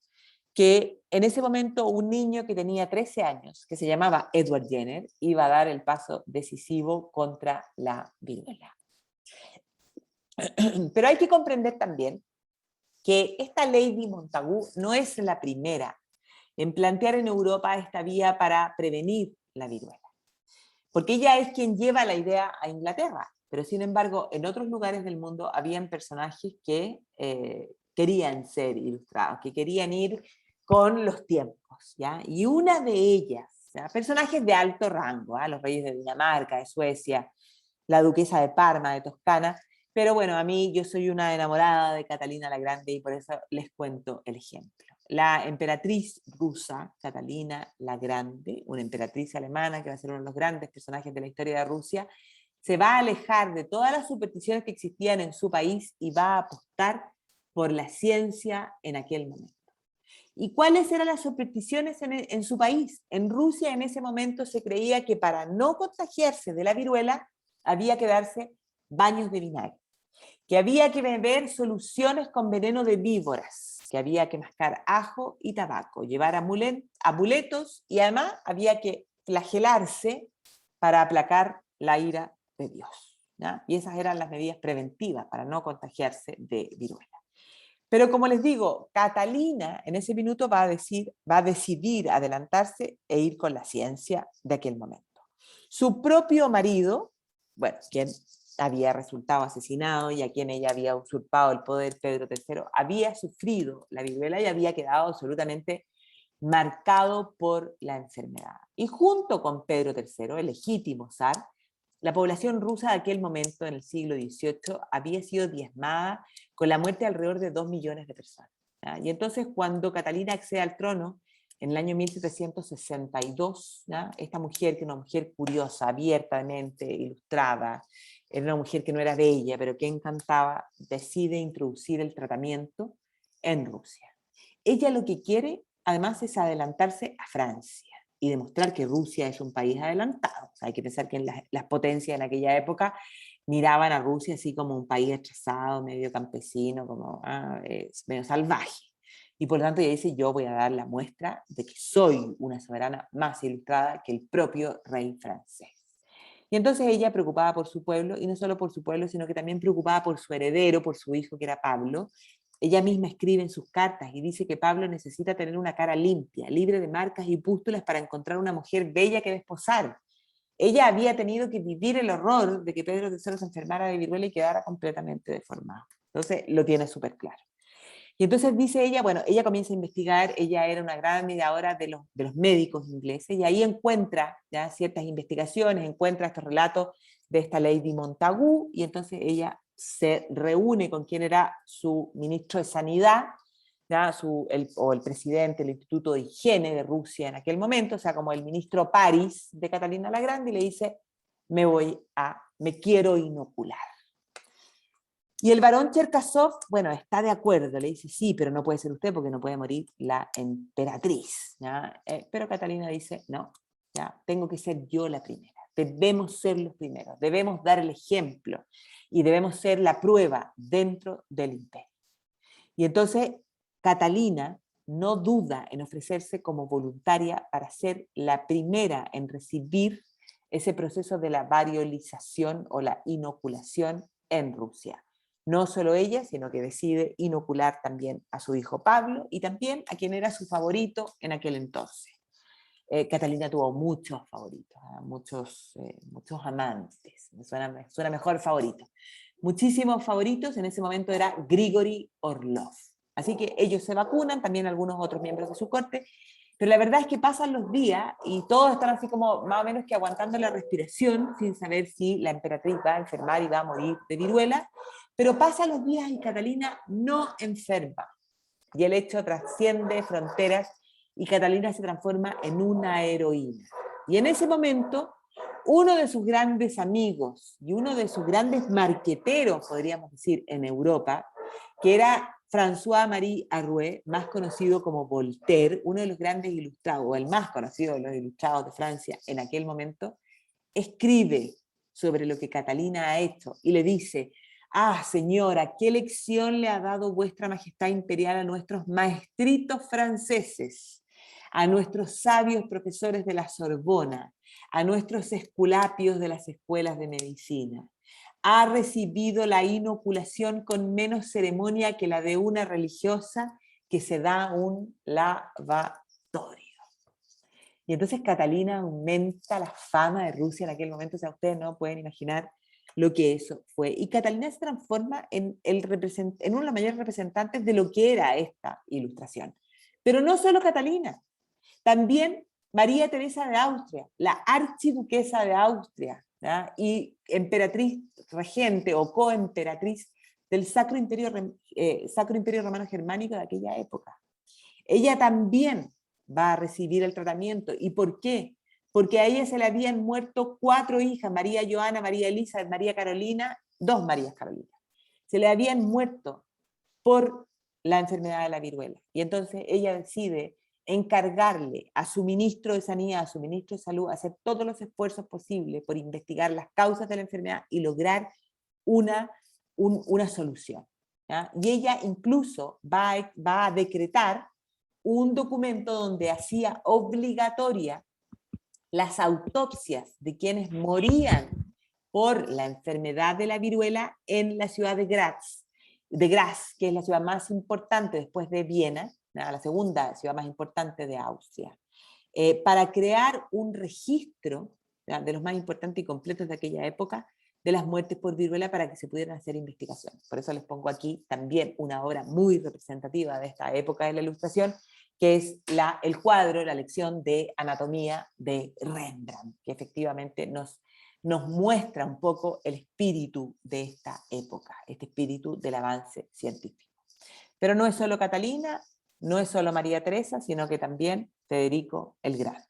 que en ese momento un niño que tenía 13 años, que se llamaba Edward Jenner, iba a dar el paso decisivo contra la viruela. Pero hay que comprender también que esta Lady Montagu no es la primera en plantear en Europa esta vía para prevenir la viruela, porque ella es quien lleva la idea a Inglaterra, pero sin embargo en otros lugares del mundo habían personajes que querían ser ilustrados, que querían ir con los tiempos, ¿ya? Y una de ellas, ¿ya? Personajes de alto rango, ¿eh? Los reyes de Dinamarca, de Suecia, la duquesa de Parma, de Toscana, pero bueno, a mí yo soy una enamorada de Catalina la Grande y por eso les cuento el ejemplo. La emperatriz rusa, Catalina la Grande, una emperatriz alemana que va a ser uno de los grandes personajes de la historia de Rusia, se va a alejar de todas las supersticiones que existían en su país y va a apostar por la ciencia en aquel momento. ¿Y cuáles eran las supersticiones en su país? En Rusia en ese momento se creía que para no contagiarse de la viruela había que darse baños de vinagre, que había que beber soluciones con veneno de víboras, que había que mascar ajo y tabaco, llevar amuletos y además había que flagelarse para aplacar la ira de Dios, ¿ya? Y esas eran las medidas preventivas para no contagiarse de viruela. Pero como les digo, Catalina en ese minuto va a decidir adelantarse e ir con la ciencia de aquel momento. Su propio marido, bueno, quien había resultado asesinado y a quien ella había usurpado el poder, Pedro III, había sufrido la viruela y había quedado absolutamente marcado por la enfermedad. Y junto con Pedro III, el legítimo zar, la población rusa de aquel momento, en el siglo XVIII, había sido diezmada con la muerte de alrededor de 2 millones de personas, ¿ya? Y entonces cuando Catalina accede al trono, en el año 1762, ¿ya? Esta mujer, que era una mujer curiosa, abiertamente ilustrada, era una mujer que no era bella, pero que encantaba, decide introducir el tratamiento en Rusia. Ella lo que quiere, además, es adelantarse a Francia y demostrar que Rusia es un país adelantado. O sea, hay que pensar que las potencias en aquella época miraban a Rusia así como un país atrasado, medio campesino, como medio salvaje. Y por lo tanto ella dice, yo voy a dar la muestra de que soy una soberana más ilustrada que el propio rey francés. Y entonces ella, preocupada por su pueblo, y no solo por su pueblo, sino que también preocupada por su heredero, por su hijo que era Pablo, ella misma escribe en sus cartas y dice que Pablo necesita tener una cara limpia, libre de marcas y pústulas para encontrar una mujer bella que desposar. Ella había tenido que vivir el horror de que Pedro III se enfermara de viruela y quedara completamente deformado. Entonces lo tiene súper claro. Y entonces dice ella, bueno, ella comienza a investigar, ella era una gran admiradora de los médicos ingleses, y ahí encuentra ya ciertas investigaciones, encuentra estos relatos de esta Lady Montagu, y entonces ella se reúne con quien era su ministro de Sanidad, ¿ya? O el presidente del Instituto de Higiene de Rusia en aquel momento, o sea, como el ministro París de Catalina la Grande, y le dice, me quiero inocular. Y el barón Cherkasov, bueno, está de acuerdo, le dice, sí, pero no puede ser usted porque no puede morir la emperatriz, ¿ya? Pero Catalina dice, no, ya, tengo que ser yo la primera, debemos ser los primeros, debemos dar el ejemplo y debemos ser la prueba dentro del imperio. Y entonces Catalina no duda en ofrecerse como voluntaria para ser la primera en recibir ese proceso de la variolización o la inoculación en Rusia. No solo ella, sino que decide inocular también a su hijo Pablo y también a quien era su favorito en aquel entonces. Catalina tuvo muchos favoritos, muchos amantes, me suena mejor favorito. Muchísimos favoritos, en ese momento era Grigori Orlov. Así que ellos se vacunan, también algunos otros miembros de su corte, pero la verdad es que pasan los días y todos están así como más o menos que aguantando la respiración sin saber si la emperatriz va a enfermar y va a morir de viruela, pero pasan los días y Catalina no enferma. Y el hecho trasciende fronteras y Catalina se transforma en una heroína. Y en ese momento, uno de sus grandes amigos y uno de sus grandes marqueteros, podríamos decir, en Europa, que era François-Marie Arouet, más conocido como Voltaire, uno de los grandes ilustrados, o el más conocido de los ilustrados de Francia en aquel momento, escribe sobre lo que Catalina ha hecho y le dice, ah, señora, ¿qué lección le ha dado vuestra majestad imperial a nuestros maestritos franceses, a nuestros sabios profesores de la Sorbona, a nuestros esculapios de las escuelas de medicina? ha recibido la inoculación con menos ceremonia que la de una religiosa que se da un lavatorio. Y entonces Catalina aumenta la fama de Rusia en aquel momento, o sea, ustedes no pueden imaginar lo que eso fue. Y Catalina se transforma en uno de los mayores representantes de lo que era esta ilustración. Pero no solo Catalina, también María Teresa de Austria, la archiduquesa de Austria, ¿ya? Y emperatriz regente o coemperatriz del Sacro Imperio Romano Germánico de aquella época. Ella también va a recibir el tratamiento. ¿Y por qué? Porque a ella se le habían muerto 4 hijas, María Joana, María Elisa, María Carolina, 2 Marías Carolinas. Se le habían muerto por la enfermedad de la viruela. Y entonces ella decide encargarle a su ministro de Sanidad, a su ministro de Salud, hacer todos los esfuerzos posibles por investigar las causas de la enfermedad y lograr una solución, ¿ya? Y ella incluso va a decretar un documento donde hacía obligatoria las autopsias de quienes morían por la enfermedad de la viruela en la ciudad de Graz, que es la ciudad más importante después de Viena, la segunda ciudad más importante de Austria, para crear un registro de los más importantes y completos de aquella época de las muertes por viruela para que se pudieran hacer investigaciones. Por eso les pongo aquí también una obra muy representativa de esta época de la Ilustración, que es el cuadro, la lección de anatomía de Rembrandt, que efectivamente nos muestra un poco el espíritu de esta época, este espíritu del avance científico. Pero no es solo Catalina, no es solo María Teresa, sino que también Federico el Grande.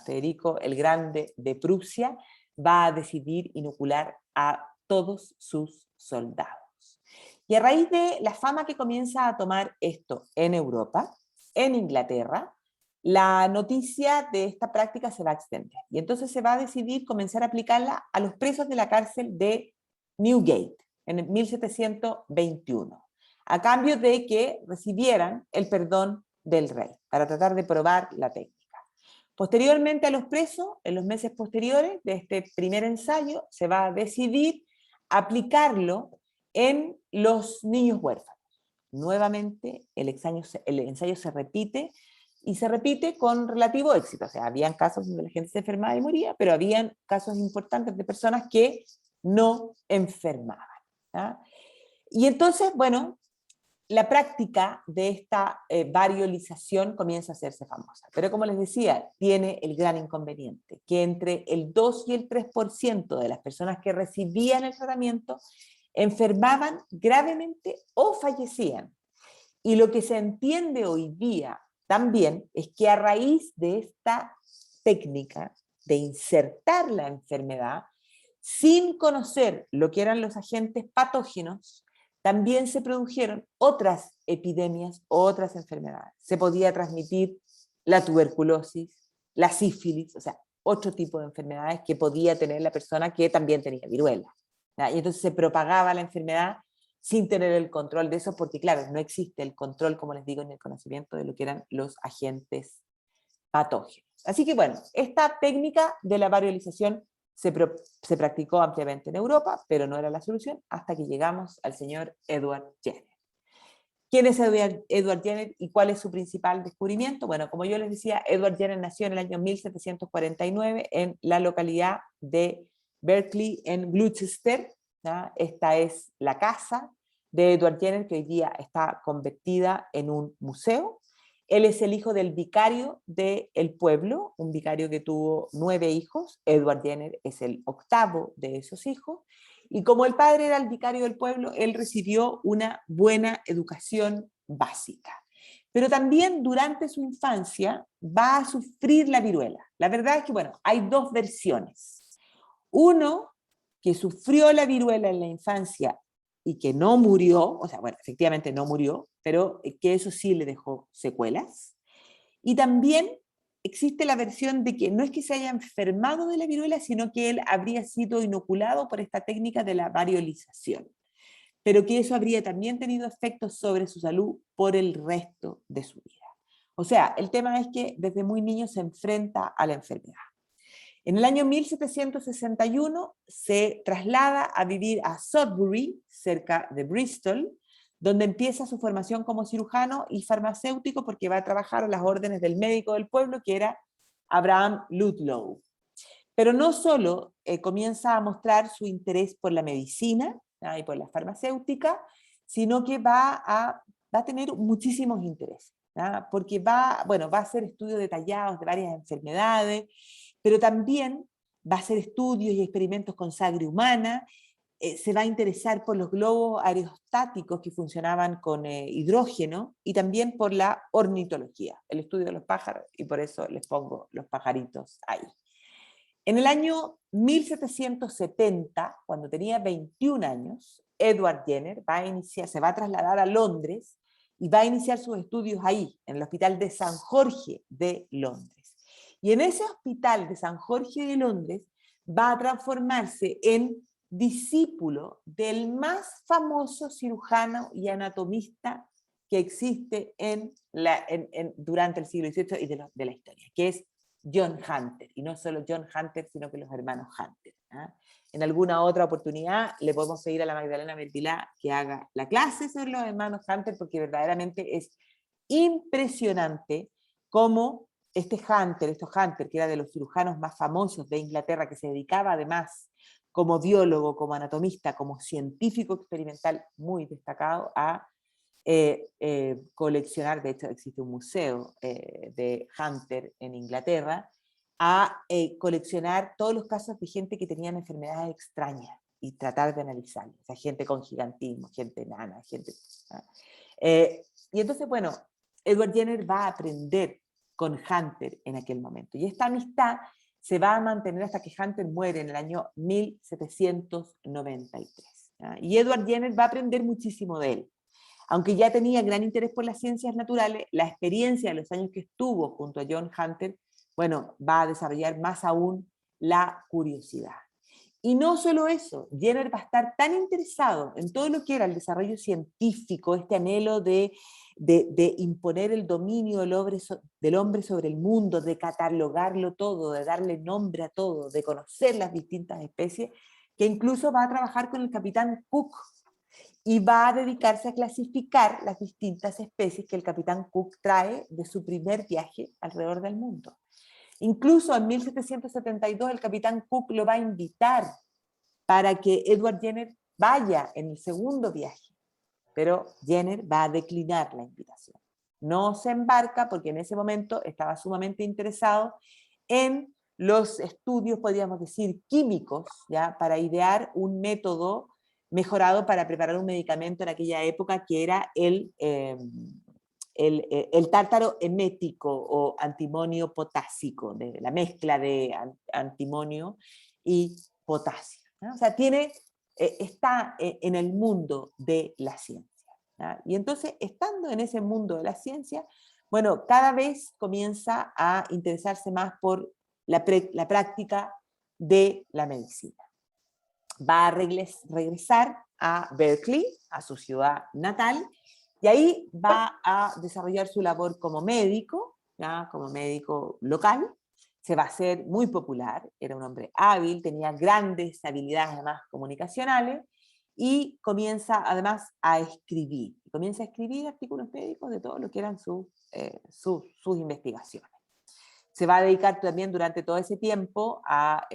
Federico el Grande de Prusia va a decidir inocular a todos sus soldados. Y a raíz de la fama que comienza a tomar esto en Europa, en Inglaterra, la noticia de esta práctica se va a extender. Y entonces se va a decidir comenzar a aplicarla a los presos de la cárcel de Newgate en 1721, a cambio de que recibieran el perdón del rey, para tratar de probar la técnica. Posteriormente a los presos, en los meses posteriores de este primer ensayo, se va a decidir aplicarlo en los niños huérfanos. Nuevamente el ensayo se repite, y se repite con relativo éxito. O sea, habían casos donde la gente se enfermaba y moría, pero habían casos importantes de personas que no enfermaban, ¿ya? Y entonces, bueno, la práctica de esta variolización comienza a hacerse famosa. Pero como les decía, tiene el gran inconveniente, que entre el 2 y el 3% de las personas que recibían el tratamiento enfermaban gravemente o fallecían. Y lo que se entiende hoy día también es que a raíz de esta técnica de insertar la enfermedad, sin conocer lo que eran los agentes patógenos, también se produjeron otras epidemias, otras enfermedades. Se podía transmitir la tuberculosis, la sífilis, o sea, otro tipo de enfermedades que podía tener la persona que también tenía viruela, ¿ya? Y entonces se propagaba la enfermedad sin tener el control de eso, porque claro, no existe el control, como les digo, en el conocimiento de lo que eran los agentes patógenos. Así que bueno, esta técnica de la variolización se practicó ampliamente en Europa, pero no era la solución hasta que llegamos al señor Edward Jenner. ¿Quién es Edward Jenner y cuál es su principal descubrimiento? Bueno, como yo les decía, Edward Jenner nació en el año 1749 en la localidad de Berkeley, en Gloucester, ¿ya? Esta es la casa de Edward Jenner, que hoy día está convertida en un museo. Él es el hijo del vicario del pueblo, un vicario que tuvo 9 hijos. Edward Jenner es el 8º de esos hijos. Y como el padre era el vicario del pueblo, él recibió una buena educación básica. Pero también durante su infancia va a sufrir la viruela. La verdad es que, bueno, hay 2 versiones. Uno, que sufrió la viruela en la infancia y que no murió, o sea, bueno, efectivamente no murió, pero que eso sí le dejó secuelas. Y también existe la versión de que no es que se haya enfermado de la viruela, sino que él habría sido inoculado por esta técnica de la variolización, pero que eso habría también tenido efectos sobre su salud por el resto de su vida. O sea, el tema es que desde muy niño se enfrenta a la enfermedad. En el año 1761 se traslada a vivir a Sudbury, cerca de Bristol, donde empieza su formación como cirujano y farmacéutico porque va a trabajar a las órdenes del médico del pueblo, que era Abraham Ludlow. Pero no solo comienza a mostrar su interés por la medicina y por la farmacéutica, sino que va a tener muchísimos intereses, porque va a hacer estudios detallados de varias enfermedades, pero también va a hacer estudios y experimentos con sangre humana, se va a interesar por los globos aerostáticos que funcionaban con hidrógeno y también por la ornitología, el estudio de los pájaros, y por eso les pongo los pajaritos ahí. En el año 1770, cuando tenía 21 años, Edward Jenner se va a trasladar a Londres y va a iniciar sus estudios ahí, en el Hospital de San Jorge de Londres. Y en ese Hospital de San Jorge de Londres va a transformarse en discípulo del más famoso cirujano y anatomista que existe durante el siglo XVIII y de la historia, que es John Hunter, y no solo John Hunter, sino que los hermanos Hunter. En alguna otra oportunidad le podemos pedir a la Magdalena Vertilá que haga la clase sobre los hermanos Hunter, porque verdaderamente es impresionante cómo estos Hunter, que era de los cirujanos más famosos de Inglaterra, que se dedicaba además como biólogo, como anatomista, como científico experimental muy destacado a coleccionar, de hecho existe un museo de Hunter en Inglaterra, a coleccionar todos los casos de gente que tenían enfermedades extrañas y tratar de analizarlos, o sea, gente con gigantismo, gente enana, gente... y entonces, bueno, Edward Jenner va a aprender con Hunter en aquel momento, y esta amistad se va a mantener hasta que Hunter muere en el año 1793. Y Edward Jenner va a aprender muchísimo de él. Aunque ya tenía gran interés por las ciencias naturales, la experiencia de los años que estuvo junto a John Hunter, bueno, va a desarrollar más aún la curiosidad. Y no solo eso, Jenner va a estar tan interesado en todo lo que era el desarrollo científico, este anhelo de imponer el dominio del hombre sobre el mundo, de catalogarlo todo, de darle nombre a todo, de conocer las distintas especies, que incluso va a trabajar con el capitán Cook, y va a dedicarse a clasificar las distintas especies que el capitán Cook trae de su primer viaje alrededor del mundo. Incluso en 1772 el capitán Cook lo va a invitar para que Edward Jenner vaya en el segundo viaje, pero Jenner va a declinar la invitación. No se embarca porque en ese momento estaba sumamente interesado en los estudios, podríamos decir, químicos, ¿ya? Para idear un método mejorado para preparar un medicamento en aquella época que era el tártaro emético o antimonio potásico, de la mezcla de antimonio y potasio, ¿no? O sea, está en el mundo de la ciencia, ¿no? Y entonces, estando en ese mundo de la ciencia, bueno, cada vez comienza a interesarse más por la práctica de la medicina. Va a regresar a Berkeley, a su ciudad natal, y ahí va a desarrollar su labor como médico, ¿ya? Como médico local. Se va a hacer muy popular, era un hombre hábil, tenía grandes habilidades además comunicacionales, y comienza además a escribir. Comienza a escribir artículos médicos de todo lo que eran sus investigaciones. Se va a dedicar también durante todo ese tiempo a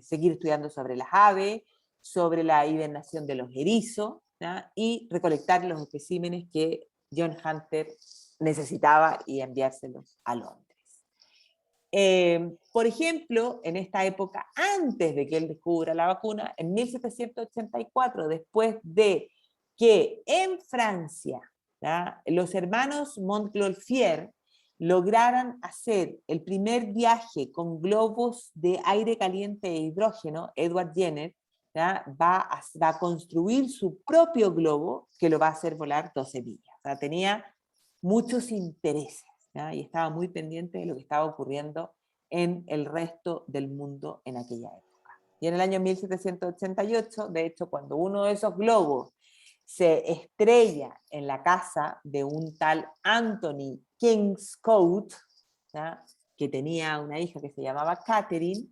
seguir estudiando sobre las aves, sobre la hibernación de los erizos, ¿ya? Y recolectar los especímenes que John Hunter necesitaba y enviárselos a Londres. Por ejemplo, en esta época, antes de que él descubra la vacuna, en 1784, después de que en Francia, ¿ya? Los hermanos Montgolfier lograran hacer el primer viaje con globos de aire caliente e hidrógeno, Edward Jenner, ¿ya? Va a construir su propio globo que lo va a hacer volar 12 millas. O sea, tenía muchos intereses, ¿ya? Y estaba muy pendiente de lo que estaba ocurriendo en el resto del mundo en aquella época. Y en el año 1788, de hecho, cuando uno de esos globos se estrella en la casa de un tal Anthony Kingscote, ¿ya? Que tenía una hija que se llamaba Catherine,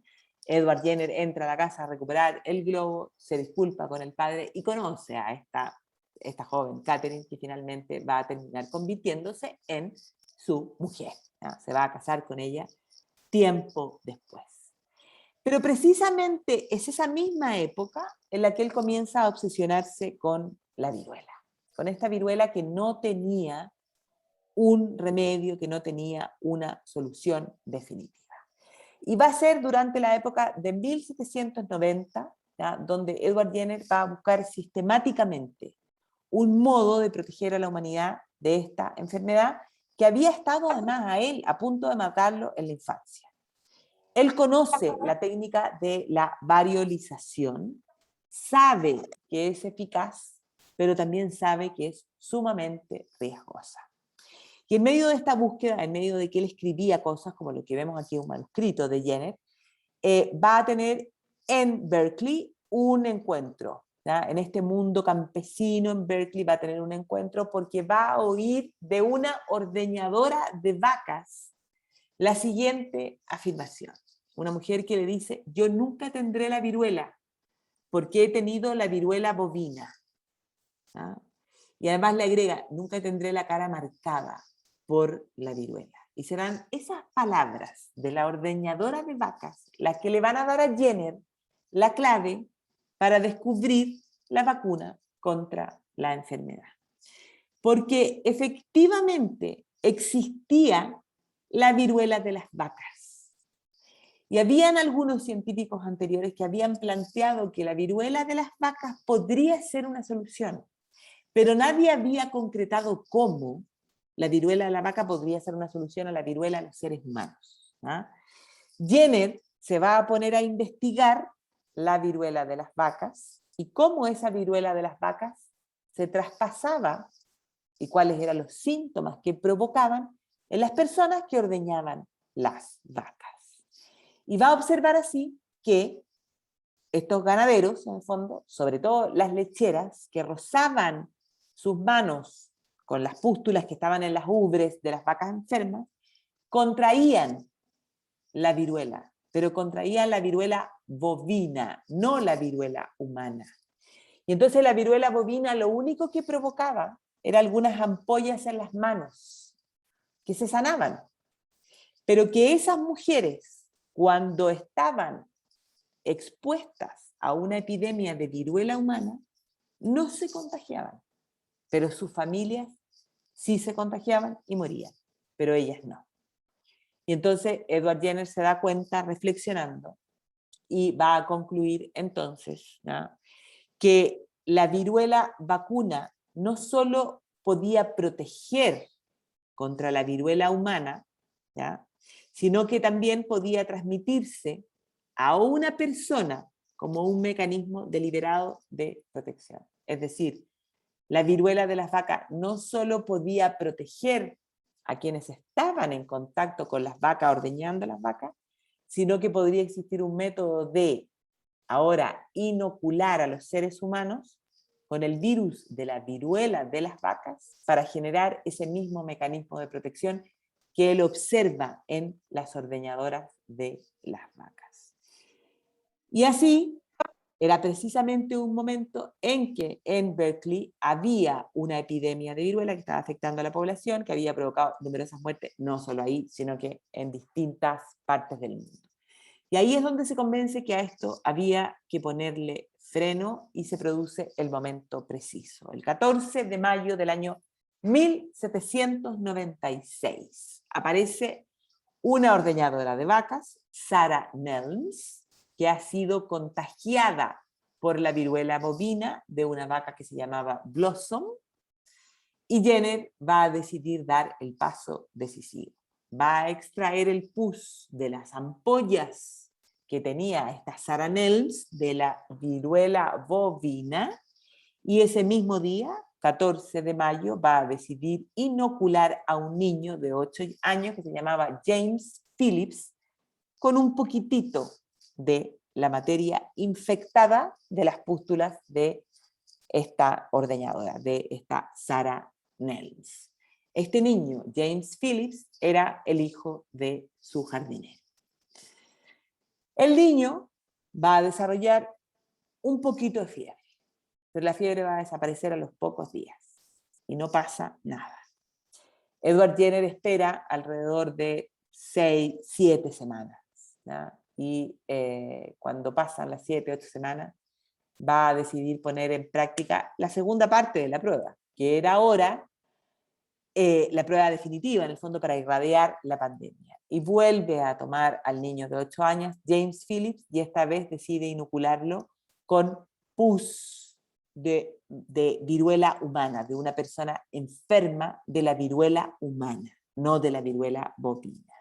Edward Jenner entra a la casa a recuperar el globo, se disculpa con el padre y conoce a esta joven Catherine, que finalmente va a terminar convirtiéndose en su mujer, ¿no? Se va a casar con ella tiempo después. Pero precisamente es esa misma época en la que él comienza a obsesionarse con la viruela, con esta viruela que no tenía un remedio, que no tenía una solución definitiva. Y va a ser durante la época de 1790, ¿ya?, donde Edward Jenner va a buscar sistemáticamente un modo de proteger a la humanidad de esta enfermedad que había estado además a él a punto de matarlo en la infancia. Él conoce la técnica de la variolización, sabe que es eficaz, pero también sabe que es sumamente riesgosa. Y en medio de esta búsqueda, en medio de que él escribía cosas como lo que vemos aquí, un manuscrito de Jenner, va a tener en Berkeley un encuentro, ¿ya? En este mundo campesino en Berkeley va a tener un encuentro porque va a oír de una ordeñadora de vacas la siguiente afirmación. Una mujer que le dice: yo nunca tendré la viruela porque he tenido la viruela bovina, ¿ya? Y además le agrega: nunca tendré la cara marcada por la viruela. Y serán esas palabras de la ordeñadora de vacas las que le van a dar a Jenner la clave para descubrir la vacuna contra la enfermedad. Porque efectivamente existía la viruela de las vacas. Y habían algunos científicos anteriores que habían planteado que la viruela de las vacas podría ser una solución, pero nadie había concretado cómo la viruela de la vaca podría ser una solución a la viruela de los seres humanos, ¿no? Jenner se va a poner a investigar la viruela de las vacas y cómo esa viruela de las vacas se traspasaba y cuáles eran los síntomas que provocaban en las personas que ordeñaban las vacas. Y va a observar así que estos ganaderos, en el fondo, sobre todo las lecheras, que rozaban sus manos con las pústulas que estaban en las ubres de las vacas enfermas, contraían la viruela, pero contraían la viruela bovina, no la viruela humana. Y entonces la viruela bovina lo único que provocaba era algunas ampollas en las manos, que se sanaban. Pero que esas mujeres, cuando estaban expuestas a una epidemia de viruela humana, no se contagiaban, pero sus familias sí se contagiaban y morían, pero ellas no. Y entonces Edward Jenner se da cuenta reflexionando y va a concluir entonces, ¿no?, que la viruela vacuna no solo podía proteger contra la viruela humana, ¿ya?, sino que también podía transmitirse a una persona como un mecanismo deliberado de protección. Es decir, la viruela de las vacas no solo podía proteger a quienes estaban en contacto con las vacas, ordeñando las vacas, sino que podría existir un método de ahora inocular a los seres humanos con el virus de la viruela de las vacas para generar ese mismo mecanismo de protección que él observa en las ordeñadoras de las vacas. Y así era precisamente un momento en que en Berkeley había una epidemia de viruela que estaba afectando a la población, que había provocado numerosas muertes, no solo ahí, sino que en distintas partes del mundo. Y ahí es donde se convence que a esto había que ponerle freno y se produce el momento preciso. El 14 de mayo del año 1796 aparece una ordeñadora de vacas, Sarah Nelms, que ha sido contagiada por la viruela bovina de una vaca que se llamaba Blossom, y Jenner va a decidir dar el paso decisivo. Va a extraer el pus de las ampollas que tenía esta Sarah Nelms de la viruela bovina, y ese mismo día, 14 de mayo, va a decidir inocular a un niño de 8 años que se llamaba James Phillips con un poquitito de la materia infectada de las pústulas de esta ordeñadora, de esta Sarah Nelms. Este niño, James Phillips, era el hijo de su jardinero. El niño va a desarrollar un poquito de fiebre, pero la fiebre va a desaparecer a los pocos días y no pasa nada. Edward Jenner espera alrededor de 6, 7 semanas, ¿no? Y cuando pasan las 7, 8 semanas, va a decidir poner en práctica la segunda parte de la prueba, que era ahora la prueba definitiva, en el fondo, para irradiar la pandemia. Y vuelve a tomar al niño de 8 años, James Phillips, y esta vez decide inocularlo con pus de viruela humana, de una persona enferma de la viruela humana, no de la viruela bovina,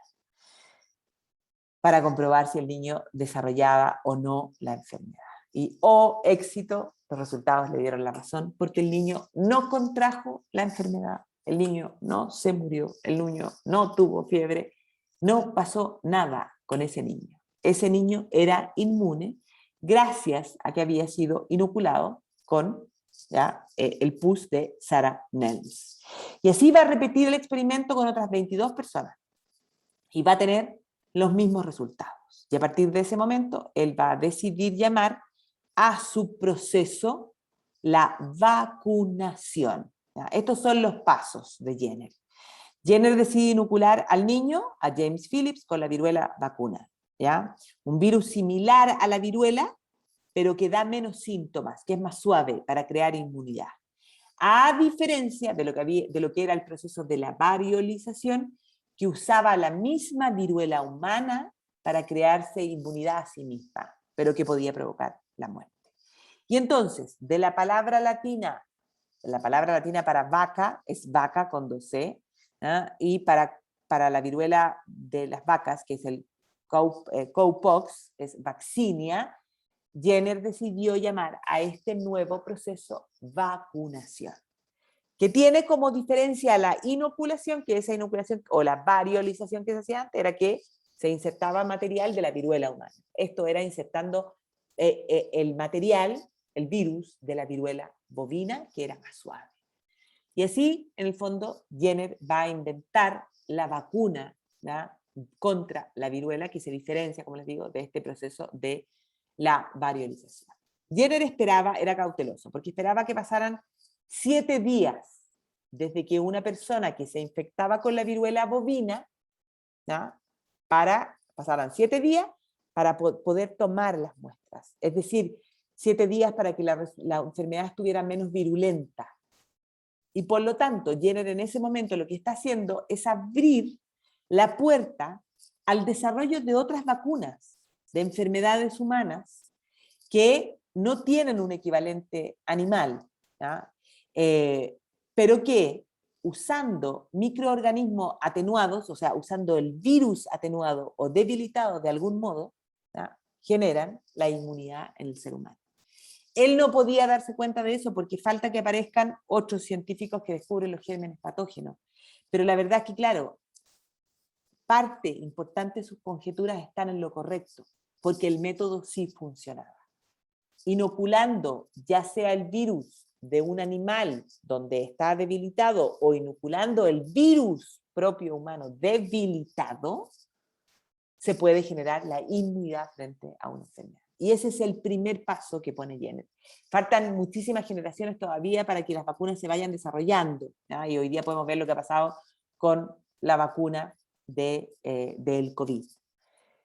para comprobar si el niño desarrollaba o no la enfermedad. Y, éxito, los resultados le dieron la razón, porque el niño no contrajo la enfermedad, el niño no se murió, el niño no tuvo fiebre, no pasó nada con ese niño. Ese niño era inmune gracias a que había sido inoculado con el pus de Sarah Nels. Y así va a repetir el experimento con otras 22 personas y va a tener los mismos resultados. Y a partir de ese momento, él va a decidir llamar a su proceso la vacunación. ¿Ya? Estos son los pasos de Jenner. Jenner decide inocular al niño, a James Phillips, con la viruela vacuna. ¿Ya? Un virus similar a la viruela, pero que da menos síntomas, que es más suave para crear inmunidad. A diferencia de lo que era el proceso de la variolización, que usaba la misma viruela humana para crearse inmunidad a sí misma, pero que podía provocar la muerte. Y entonces, de la palabra latina para vaca es vaca con 2C, ¿no? Y para la viruela de las vacas, que es el cowpox, es vaccinia, Jenner decidió llamar a este nuevo proceso vacunación, que tiene como diferencia la inoculación, que esa inoculación o la variolización que se hacía antes era que se insertaba material de la viruela humana. Esto era insertando el material, el virus de la viruela bovina, que era más suave. Y así, en el fondo, Jenner va a inventar la vacuna, ¿no?, contra la viruela, que se diferencia, como les digo, de este proceso de la variolización. Jenner era cauteloso, porque esperaba que pasaran 7 días desde que una persona que se infectaba con la viruela bovina, ¿no?, pasaran 7 días para poder tomar las muestras. Es decir, 7 días para que la enfermedad estuviera menos virulenta. Y por lo tanto, Jenner en ese momento lo que está haciendo es abrir la puerta al desarrollo de otras vacunas de enfermedades humanas que no tienen un equivalente animal, pero que usando microorganismos atenuados, o sea, usando el virus atenuado o debilitado de algún modo, generan la inmunidad en el ser humano. Él no podía darse cuenta de eso porque falta que aparezcan otros científicos que descubren los gérmenes patógenos. Pero la verdad es que, claro, parte importante de sus conjeturas están en lo correcto, porque el método sí funcionaba. Inoculando ya sea el virus de un animal donde está debilitado o inoculando el virus propio humano debilitado, se puede generar la inmunidad frente a una enfermedad. Y ese es el primer paso que pone Jenner. Faltan muchísimas generaciones todavía para que las vacunas se vayan desarrollando, ¿no? Y hoy día podemos ver lo que ha pasado con la vacuna del COVID.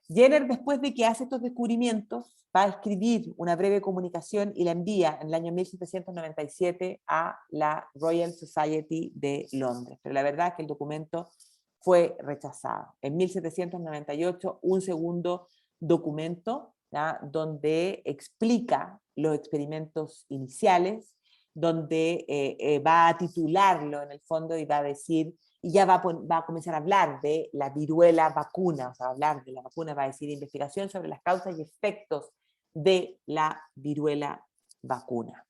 Jenner, después de que hace estos descubrimientos, va a escribir una breve comunicación y la envía en el año 1797 a la Royal Society de Londres. Pero la verdad es que el documento fue rechazado. En 1798, un segundo documento, ¿ya?, donde explica los experimentos iniciales, donde va a titularlo en el fondo y va a decir, y ya va a comenzar a hablar de la viruela vacuna, o sea, hablar de la vacuna, va a decir investigación sobre las causas y efectos de la viruela vacuna.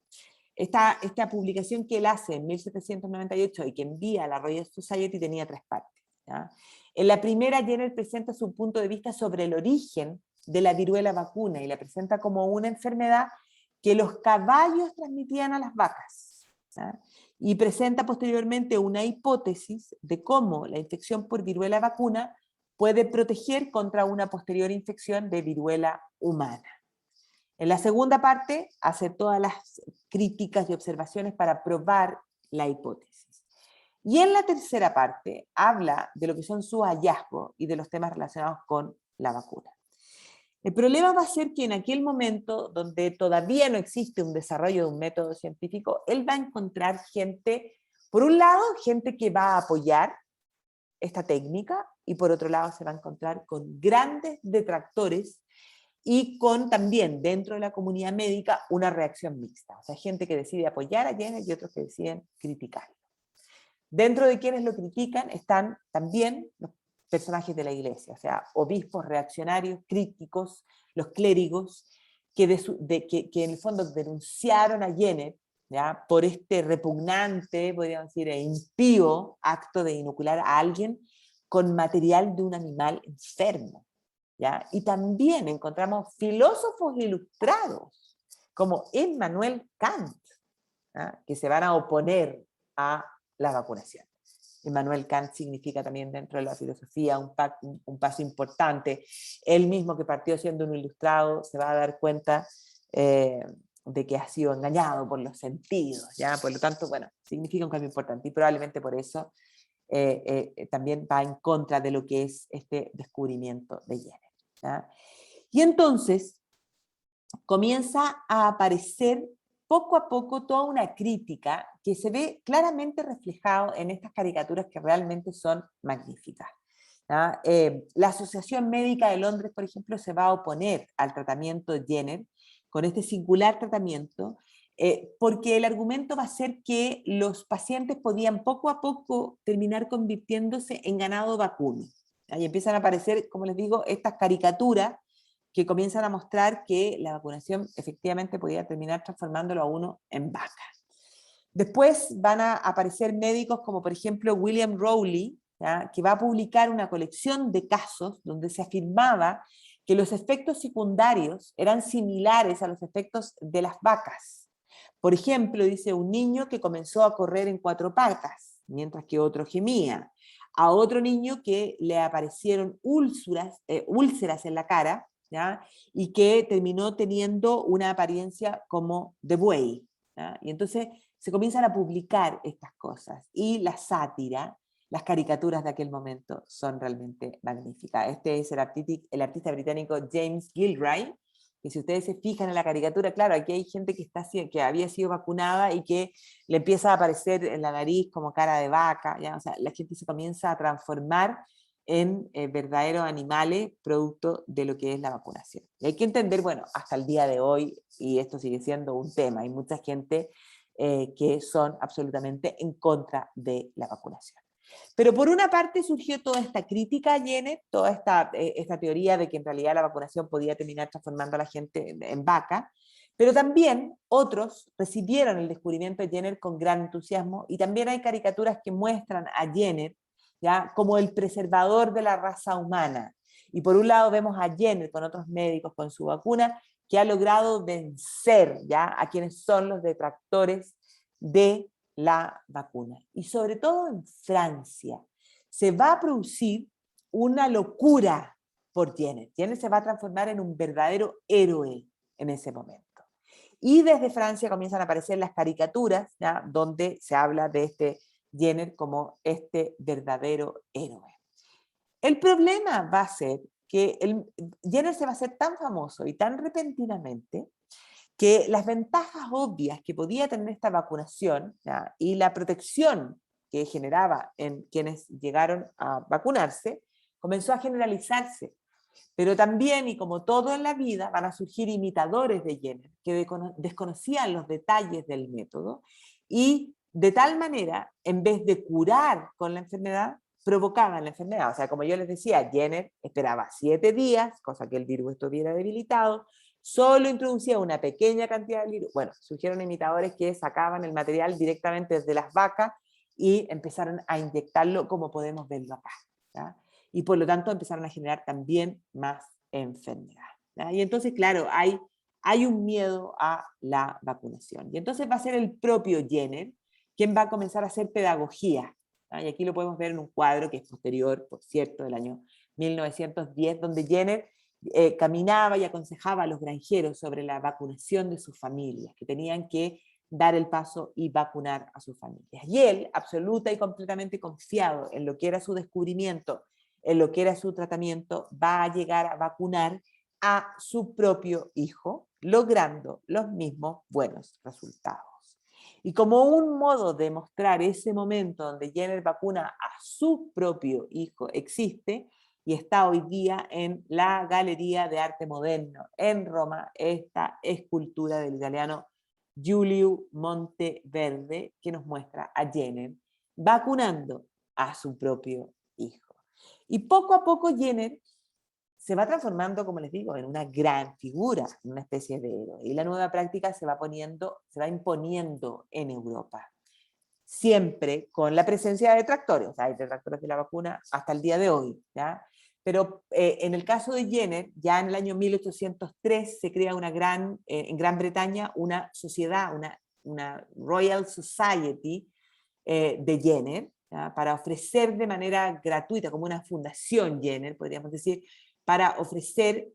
Esta publicación que él hace en 1798 y que envía a la Royal Society tenía 3 partes. ¿Ya? En la primera, Jenner presenta su punto de vista sobre el origen de la viruela vacuna y la presenta como una enfermedad que los caballos transmitían a las vacas. ¿Ya? Y presenta posteriormente una hipótesis de cómo la infección por viruela vacuna puede proteger contra una posterior infección de viruela humana. En la segunda parte hace todas las críticas y observaciones para probar la hipótesis. Y en la tercera parte habla de lo que son sus hallazgos y de los temas relacionados con la vacuna. El problema va a ser que en aquel momento, donde todavía no existe un desarrollo de un método científico, él va a encontrar gente, por un lado, gente que va a apoyar esta técnica, y por otro lado se va a encontrar con grandes detractores y con también dentro de la comunidad médica una reacción mixta. O sea, gente que decide apoyar a Jenner y otros que deciden criticarlo. Dentro de quienes lo critican están también los personajes de la iglesia, o sea, obispos reaccionarios, críticos, los clérigos, que en el fondo denunciaron a Jenner, ¿ya?, por este repugnante, podríamos decir, e impío acto de inocular a alguien con material de un animal enfermo, ¿ya? Y también encontramos filósofos ilustrados, como Immanuel Kant, ¿ya?, que se van a oponer a la vacunación. Immanuel Kant significa también dentro de la filosofía un paso importante. Él mismo, que partió siendo un ilustrado, se va a dar cuenta de que ha sido engañado por los sentidos, ¿ya? Por lo tanto, bueno, significa un cambio importante, y probablemente por eso también va en contra de lo que es este descubrimiento de Jenner, ¿ya? Y entonces comienza a aparecer poco a poco toda una crítica que se ve claramente reflejado en estas caricaturas que realmente son magníficas, ¿ya? La Asociación Médica de Londres, por ejemplo, se va a oponer al tratamiento de Jenner, con este singular tratamiento, porque el argumento va a ser que los pacientes podían poco a poco terminar convirtiéndose en ganado vacuno. Y empiezan a aparecer, como les digo, estas caricaturas que comienzan a mostrar que la vacunación efectivamente podía terminar transformándolo a uno en vaca. Después van a aparecer médicos como por ejemplo William Rowley, ¿ya?, que va a publicar una colección de casos donde se afirmaba que los efectos secundarios eran similares a los efectos de las vacas. Por ejemplo, dice, un niño que comenzó a correr en 4 patas, mientras que otro gemía. A otro niño que le aparecieron úlceras en la cara, ¿ya?, y que terminó teniendo una apariencia como de buey, ¿ya? Y entonces se comienzan a publicar estas cosas, y la sátira, las caricaturas de aquel momento son realmente magníficas. Este es el artista británico James Gilray, que si ustedes se fijan en la caricatura, claro, aquí hay gente que había sido vacunada y que le empieza a aparecer en la nariz como cara de vaca, ¿ya? O sea, la gente se comienza a transformar en verdaderos animales producto de lo que es la vacunación. Y hay que entender, bueno, hasta el día de hoy, y esto sigue siendo un tema, hay mucha gente que son absolutamente en contra de la vacunación. Pero por una parte surgió toda esta crítica a Jenner, toda esta teoría de que en realidad la vacunación podía terminar transformando a la gente en vaca, pero también otros recibieron el descubrimiento de Jenner con gran entusiasmo, y también hay caricaturas que muestran a Jenner, ¿ya?, como el preservador de la raza humana. Y por un lado vemos a Jenner con otros médicos con su vacuna, que ha logrado vencer, ¿ya?, a quienes son los detractores de la vacuna. Y sobre todo en Francia se va a producir una locura por Jenner. Jenner se va a transformar en un verdadero héroe en ese momento. Y desde Francia comienzan a aparecer las caricaturas, ¿ya?, donde se habla de este Jenner como este verdadero héroe. El problema va a ser que Jenner se va a hacer tan famoso y tan repentinamente que las ventajas obvias que podía tener esta vacunación, ¿ya?, y la protección que generaba en quienes llegaron a vacunarse, comenzó a generalizarse. Pero también, y como todo en la vida, van a surgir imitadores de Jenner que desconocían los detalles del método, y de tal manera, en vez de curar con la enfermedad, provocaban la enfermedad. O sea, como yo les decía, Jenner esperaba 7 días, cosa que el virus estuviera debilitado, solo introducía una pequeña cantidad de virus. Bueno, surgieron imitadores que sacaban el material directamente desde las vacas y empezaron a inyectarlo, como podemos verlo acá, ¿ya? Y por lo tanto empezaron a generar también más enfermedad, ¿ya? Y entonces, claro, hay un miedo a la vacunación. Y entonces va a ser el propio Jenner quien va a comenzar a hacer pedagogía, ¿ya? Y aquí lo podemos ver en un cuadro que es posterior, por cierto, del año 1910, donde Jenner caminaba y aconsejaba a los granjeros sobre la vacunación de sus familias, que tenían que dar el paso y vacunar a sus familias. Y él, absoluta y completamente confiado en lo que era su descubrimiento, en lo que era su tratamiento, va a llegar a vacunar a su propio hijo, logrando los mismos buenos resultados. Y como un modo de mostrar ese momento donde Jenner vacuna a su propio hijo existe, y está hoy día en la Galería de Arte Moderno en Roma, esta escultura del italiano Giulio Monteverde, que nos muestra a Jenner vacunando a su propio hijo. Y poco a poco Jenner se va transformando, como les digo, en una gran figura, en una especie de héroe. Y la nueva práctica se va imponiendo en Europa. Siempre con la presencia de detractores. O sea, hay detractores de la vacuna hasta el día de hoy, ¿ya? Pero en el caso de Jenner, ya en el año 1803 se crea en Gran Bretaña una sociedad, una Royal Society de Jenner, ¿ya? Para ofrecer de manera gratuita, como una fundación Jenner, podríamos decir, para ofrecer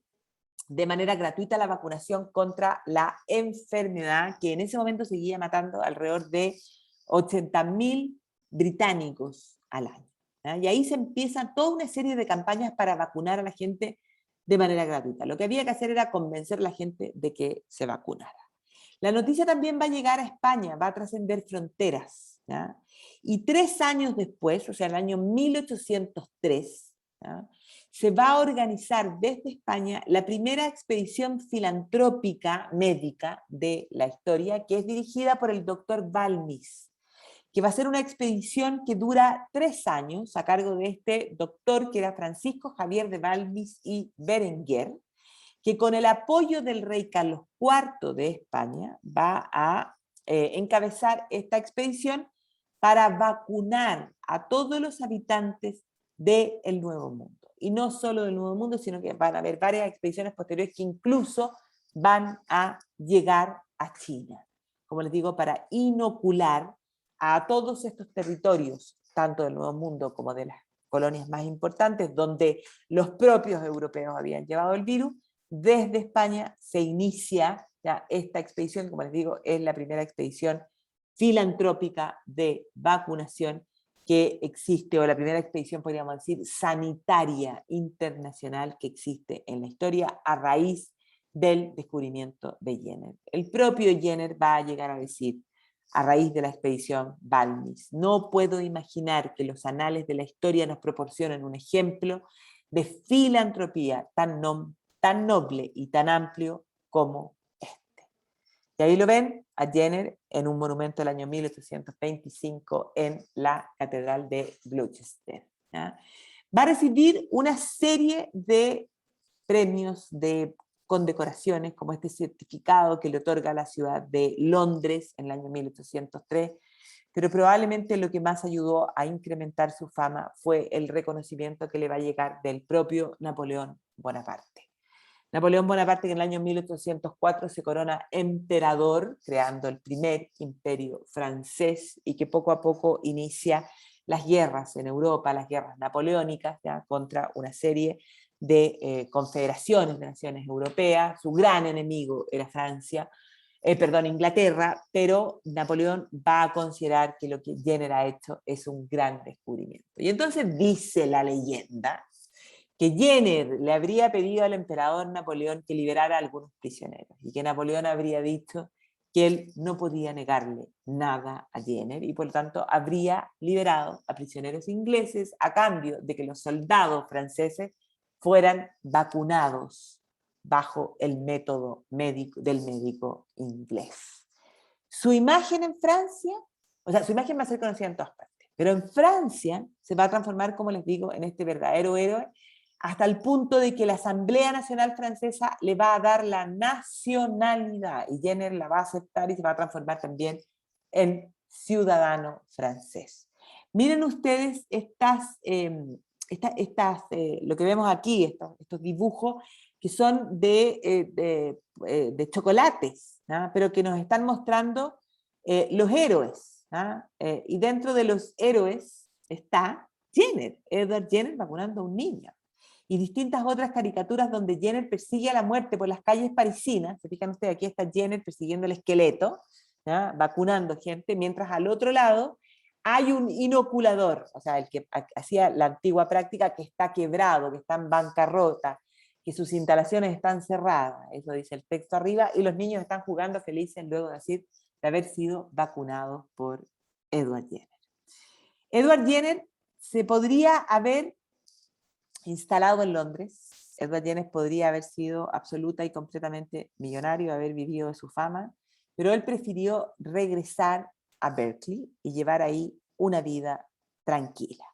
de manera gratuita la vacunación contra la enfermedad que en ese momento seguía matando alrededor de 80.000 británicos al año. ¿Ya? Y ahí se empieza toda una serie de campañas para vacunar a la gente de manera gratuita. Lo que había que hacer era convencer a la gente de que se vacunara. La noticia también va a llegar a España, va a trascender fronteras. ¿Ya? Y 3 años después, o sea, el año 1803, ¿ya? Se va a organizar desde España la primera expedición filantrópica médica de la historia, que es dirigida por el doctor Balmis, que va a ser una expedición que dura 3 años a cargo de este doctor que era Francisco Javier de Balmis y Berenguer, que con el apoyo del rey Carlos IV de España va a encabezar esta expedición para vacunar a todos los habitantes del Nuevo Mundo. Y no solo del Nuevo Mundo, sino que van a haber varias expediciones posteriores que incluso van a llegar a China, como les digo, para inocular a todos estos territorios, tanto del Nuevo Mundo como de las colonias más importantes, donde los propios europeos habían llevado el virus. Desde España se inicia ya esta expedición, como les digo, es la primera expedición filantrópica de vacunación que existe, o la primera expedición, podríamos decir, sanitaria internacional que existe en la historia a raíz del descubrimiento de Jenner. El propio Jenner va a llegar a decir, a raíz de la expedición Balmis, no puedo imaginar que los anales de la historia nos proporcionen un ejemplo de filantropía tan noble y tan amplio como este. Y ahí lo ven a Jenner en un monumento del año 1825 en la Catedral de Gloucester. ¿Ya? Va a recibir una serie de premios, de condecoraciones, como este certificado que le otorga la ciudad de Londres en el año 1803, pero probablemente lo que más ayudó a incrementar su fama fue el reconocimiento que le va a llegar del propio Napoleón Bonaparte. Napoleón Bonaparte, que en el año 1804 se corona emperador, creando el primer imperio francés, y que poco a poco inicia las guerras en Europa, las guerras napoleónicas, ¿ya? Contra una serie de confederaciones de naciones europeas. Su gran enemigo era Inglaterra, pero Napoleón va a considerar que lo que Jenner ha hecho es un gran descubrimiento. Y entonces dice la leyenda que Jenner le habría pedido al emperador Napoleón que liberara a algunos prisioneros, y que Napoleón habría dicho que él no podía negarle nada a Jenner, y por lo tanto habría liberado a prisioneros ingleses a cambio de que los soldados franceses fueran vacunados bajo el método del médico inglés. Su imagen en Francia, o sea, su imagen va a ser conocida en todas partes, pero en Francia se va a transformar, como les digo, en este verdadero héroe, hasta el punto de que la Asamblea Nacional Francesa le va a dar la nacionalidad, y Jenner la va a aceptar y se va a transformar también en ciudadano francés. Miren ustedes lo que vemos aquí, estos dibujos que son de chocolates, ¿no? Pero que nos están mostrando los héroes, ¿no? Y dentro de los héroes está Jenner, Edward Jenner vacunando a un niño. y distintas otras caricaturas donde Jenner persigue a la muerte por las calles parisinas. Se fijan ustedes, aquí está Jenner persiguiendo el esqueleto, ¿ya? Vacunando gente, mientras al otro lado hay un inoculador, o sea, el que hacía la antigua práctica, que está quebrado, que está en bancarrota, que sus instalaciones están cerradas, eso dice el texto arriba, y los niños están jugando felices luego de haber sido vacunados por Edward Jenner. Edward Jenner se podría haber instalado en Londres. Edward Jenner podría haber sido absoluta y completamente millonario, haber vivido de su fama, pero él prefirió regresar a Berkeley y llevar ahí una vida tranquila.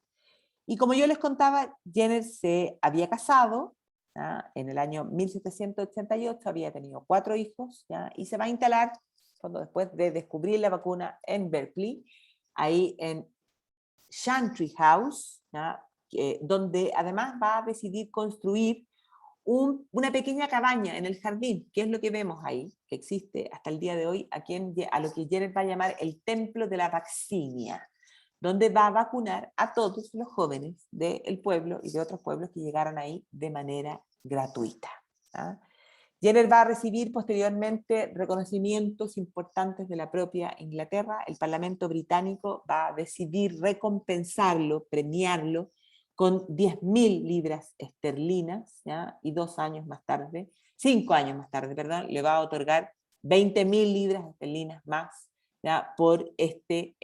Y como yo les contaba, Jenner se había casado, ¿ya? En el año 1788, había tenido 4 hijos, ¿ya? Y se va a instalar, después de descubrir la vacuna, en Berkeley, ahí en Chantry House, ¿ya? Donde además va a decidir construir una pequeña cabaña en el jardín, que es lo que vemos ahí, que existe hasta el día de hoy, a lo que Jenner va a llamar el Templo de la Vaccinia, donde va a vacunar a todos los jóvenes del pueblo y de otros pueblos que llegaran ahí de manera gratuita. ¿Ah? Jenner va a recibir posteriormente reconocimientos importantes de la propia Inglaterra. El Parlamento británico va a decidir recompensarlo, premiarlo, con 10.000 libras esterlinas, ¿ya? Y 5 años más tarde, perdón, le va a otorgar 20.000 libras esterlinas más, ¿ya? Por este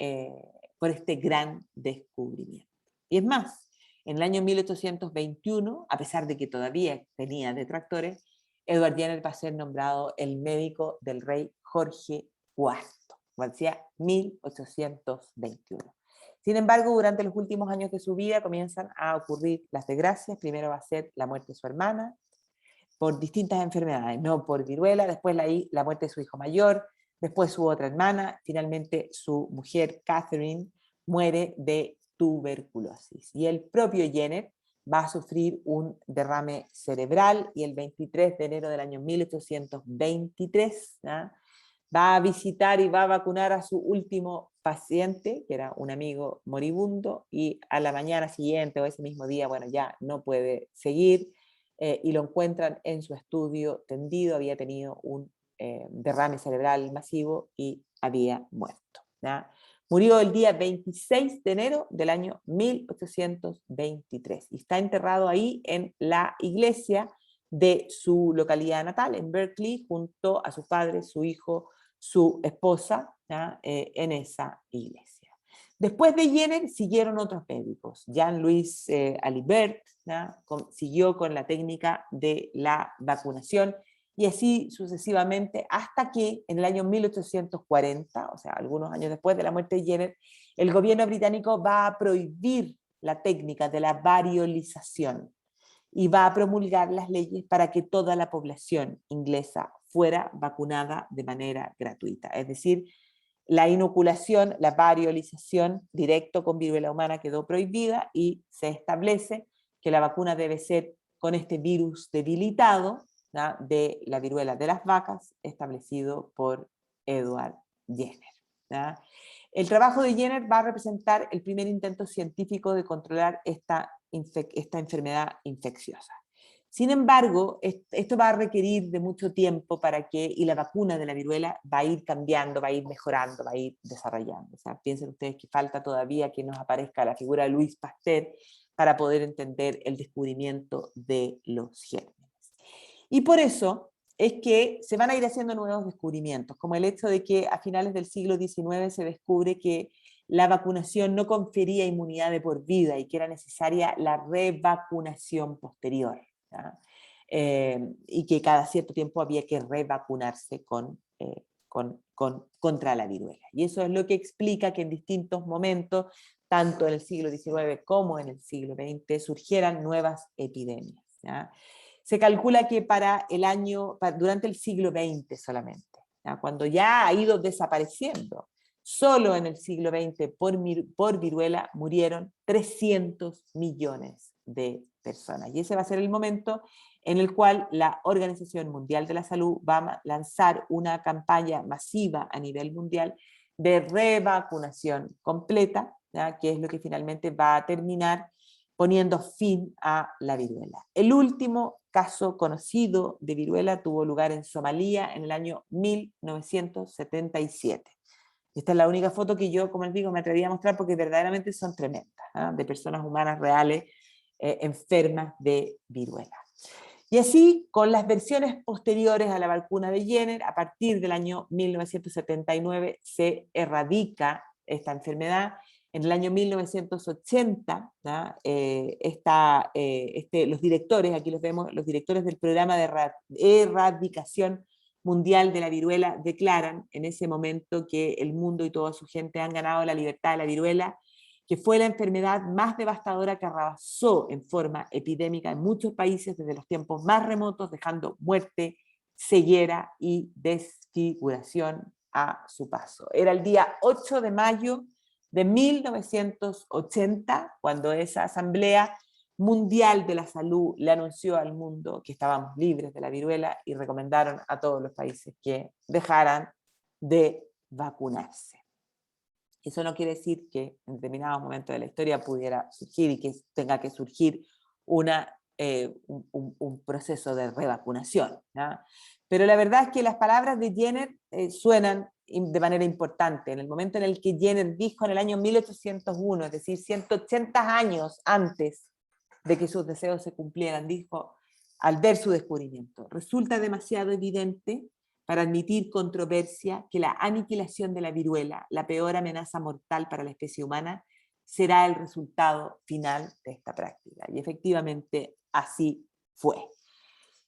gran descubrimiento. Y es más, en el año 1821, a pesar de que todavía tenía detractores, Edward Jenner va a ser nombrado el médico del rey Jorge IV, como decía, 1821. Sin embargo, durante los últimos años de su vida comienzan a ocurrir las desgracias. Primero va a ser la muerte de su hermana por distintas enfermedades, no por viruela, después la muerte de su hijo mayor, después su otra hermana, finalmente su mujer Catherine muere de tuberculosis. Y el propio Jenner va a sufrir un derrame cerebral y el 23 de enero del año 1823, ¿ya? Va a visitar y va a vacunar a su último paciente, que era un amigo moribundo, y a la mañana siguiente o ese mismo día, bueno, ya no puede seguir, y lo encuentran en su estudio tendido, había tenido un derrame cerebral masivo y había muerto, ¿ya? Murió el día 26 de enero del año 1823 y está enterrado ahí en la iglesia de su localidad natal, en Berkeley, junto a su padre, su hijo, su esposa, en esa iglesia. Después de Jenner siguieron otros médicos. Jean-Louis Alibert siguió con la técnica de la vacunación y así sucesivamente hasta que en el año 1840, o sea, algunos años después de la muerte de Jenner, el gobierno británico va a prohibir la técnica de la variolización y va a promulgar las leyes para que toda la población inglesa fuera vacunada de manera gratuita. Es decir, la inoculación, la variolización directo con viruela humana quedó prohibida y se establece que la vacuna debe ser con este virus debilitado, ¿no?, de la viruela de las vacas, establecido por Edward Jenner, ¿no? El trabajo de Jenner va a representar el primer intento científico de controlar esta enfermedad infecciosa. Sin embargo, esto va a requerir de mucho tiempo y la vacuna de la viruela va a ir cambiando, va a ir mejorando, va a ir desarrollando. O sea, piensen ustedes que falta todavía que nos aparezca la figura de Louis Pasteur para poder entender el descubrimiento de los gérmenes. Y por eso es que se van a ir haciendo nuevos descubrimientos, como el hecho de que a finales del siglo XIX se descubre que la vacunación no confería inmunidad de por vida y que era necesaria la revacunación posterior. Y que cada cierto tiempo había que revacunarse contra la viruela. Y eso es lo que explica que en distintos momentos, tanto en el siglo XIX como en el siglo XX, surgieran nuevas epidemias, ¿ya? Se calcula que durante el siglo XX solamente, ¿ya?, cuando ya ha ido desapareciendo, solo en el siglo XX por viruela murieron 300 millones de personas. Y ese va a ser el momento en el cual la Organización Mundial de la Salud va a lanzar una campaña masiva a nivel mundial de revacunación completa, ¿ya?, que es lo que finalmente va a terminar poniendo fin a la viruela. El último caso conocido de viruela tuvo lugar en Somalia en el año 1977. Esta es la única foto que yo, como les digo, me atreví a mostrar porque verdaderamente son tremendas, de personas humanas reales enfermas de viruela. Y así, con las versiones posteriores a la vacuna de Jenner, a partir del año 1979 se erradica esta enfermedad. En el año 1980, los directores, aquí los vemos, los directores del programa de erradicación mundial de la viruela declaran en ese momento que el mundo y toda su gente han ganado la libertad de la viruela, que fue la enfermedad más devastadora que arrasó en forma epidémica en muchos países desde los tiempos más remotos, dejando muerte, ceguera y desfiguración a su paso. Era el día 8 de mayo de 1980, cuando esa Asamblea Mundial de la Salud le anunció al mundo que estábamos libres de la viruela y recomendaron a todos los países que dejaran de vacunarse. Eso no quiere decir que en determinados momentos de la historia pudiera surgir y que tenga que surgir un proceso de revacunación, ¿no? Pero la verdad es que las palabras de Jenner suenan de manera importante. En el momento en el que Jenner dijo en el año 1801, es decir, 180 años antes de que sus deseos se cumplieran, dijo, al ver su descubrimiento, resulta demasiado evidente para admitir controversia que la aniquilación de la viruela, la peor amenaza mortal para la especie humana, será el resultado final de esta práctica. Y efectivamente así fue.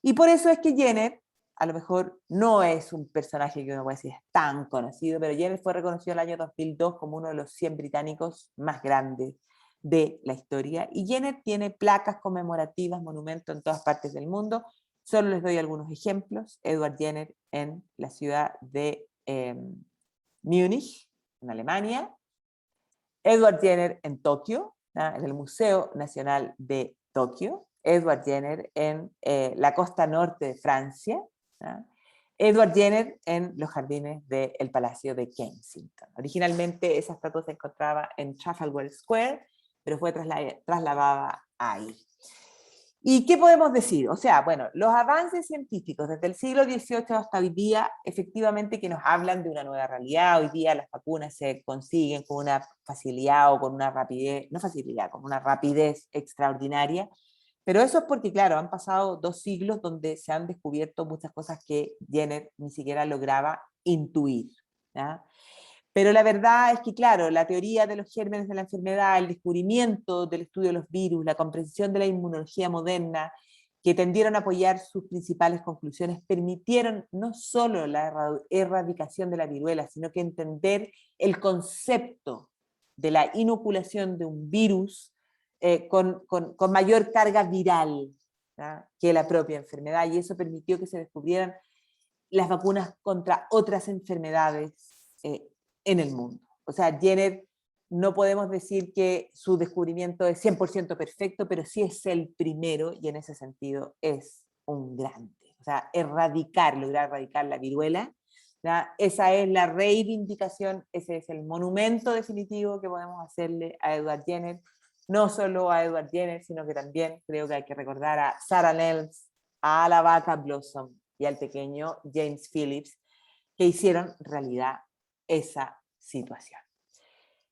Y por eso es que Jenner, a lo mejor no es un personaje que uno puede decir es tan conocido, pero Jenner fue reconocido en el año 2002 como uno de los 100 británicos más grandes de la historia. Y Jenner tiene placas conmemorativas, monumentos en todas partes del mundo. Solo les doy algunos ejemplos. Edward Jenner en la ciudad de Múnich, en Alemania. Edward Jenner en Tokio, en el Museo Nacional de Tokio. Edward Jenner en la costa norte de Francia. Edward Jenner en los jardines del Palacio de Kensington. Originalmente esa estatua se encontraba en Trafalgar Square, pero fue trasladada ahí. ¿Y qué podemos decir? O sea, bueno, los avances científicos desde el siglo XVIII hasta hoy día, efectivamente que nos hablan de una nueva realidad. Hoy día las vacunas se consiguen con una facilidad o con una rapidez, no facilidad, con una rapidez extraordinaria, pero eso es porque, claro, han pasado 2 siglos donde se han descubierto muchas cosas que Jenner ni siquiera lograba intuir, ¿ya? Pero la verdad es que, claro, la teoría de los gérmenes de la enfermedad, el descubrimiento del estudio de los virus, la comprensión de la inmunología moderna, que tendieron a apoyar sus principales conclusiones, permitieron no solo la erradicación de la viruela, sino que entender el concepto de la inoculación de un virus con mayor carga viral, ¿no?, que la propia enfermedad, y eso permitió que se descubrieran las vacunas contra otras enfermedades en el mundo. O sea, Jenner, no podemos decir que su descubrimiento es 100% perfecto, pero sí es el primero, y en ese sentido es un grande. O sea, lograr erradicar la viruela, ¿ya? Esa es la reivindicación, ese es el monumento definitivo que podemos hacerle a Edward Jenner, no solo a Edward Jenner, sino que también creo que hay que recordar a Sarah Nels, a la vaca Blossom y al pequeño James Phillips, que hicieron realidad esa situación.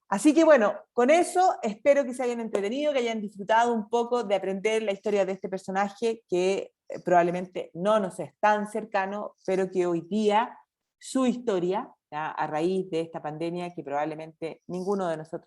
Así que bueno, con eso espero que se hayan entretenido, que hayan disfrutado un poco de aprender la historia de este personaje que probablemente no nos es tan cercano, pero que hoy día su historia, ¿ya?, a raíz de esta pandemia que probablemente ninguno de nosotros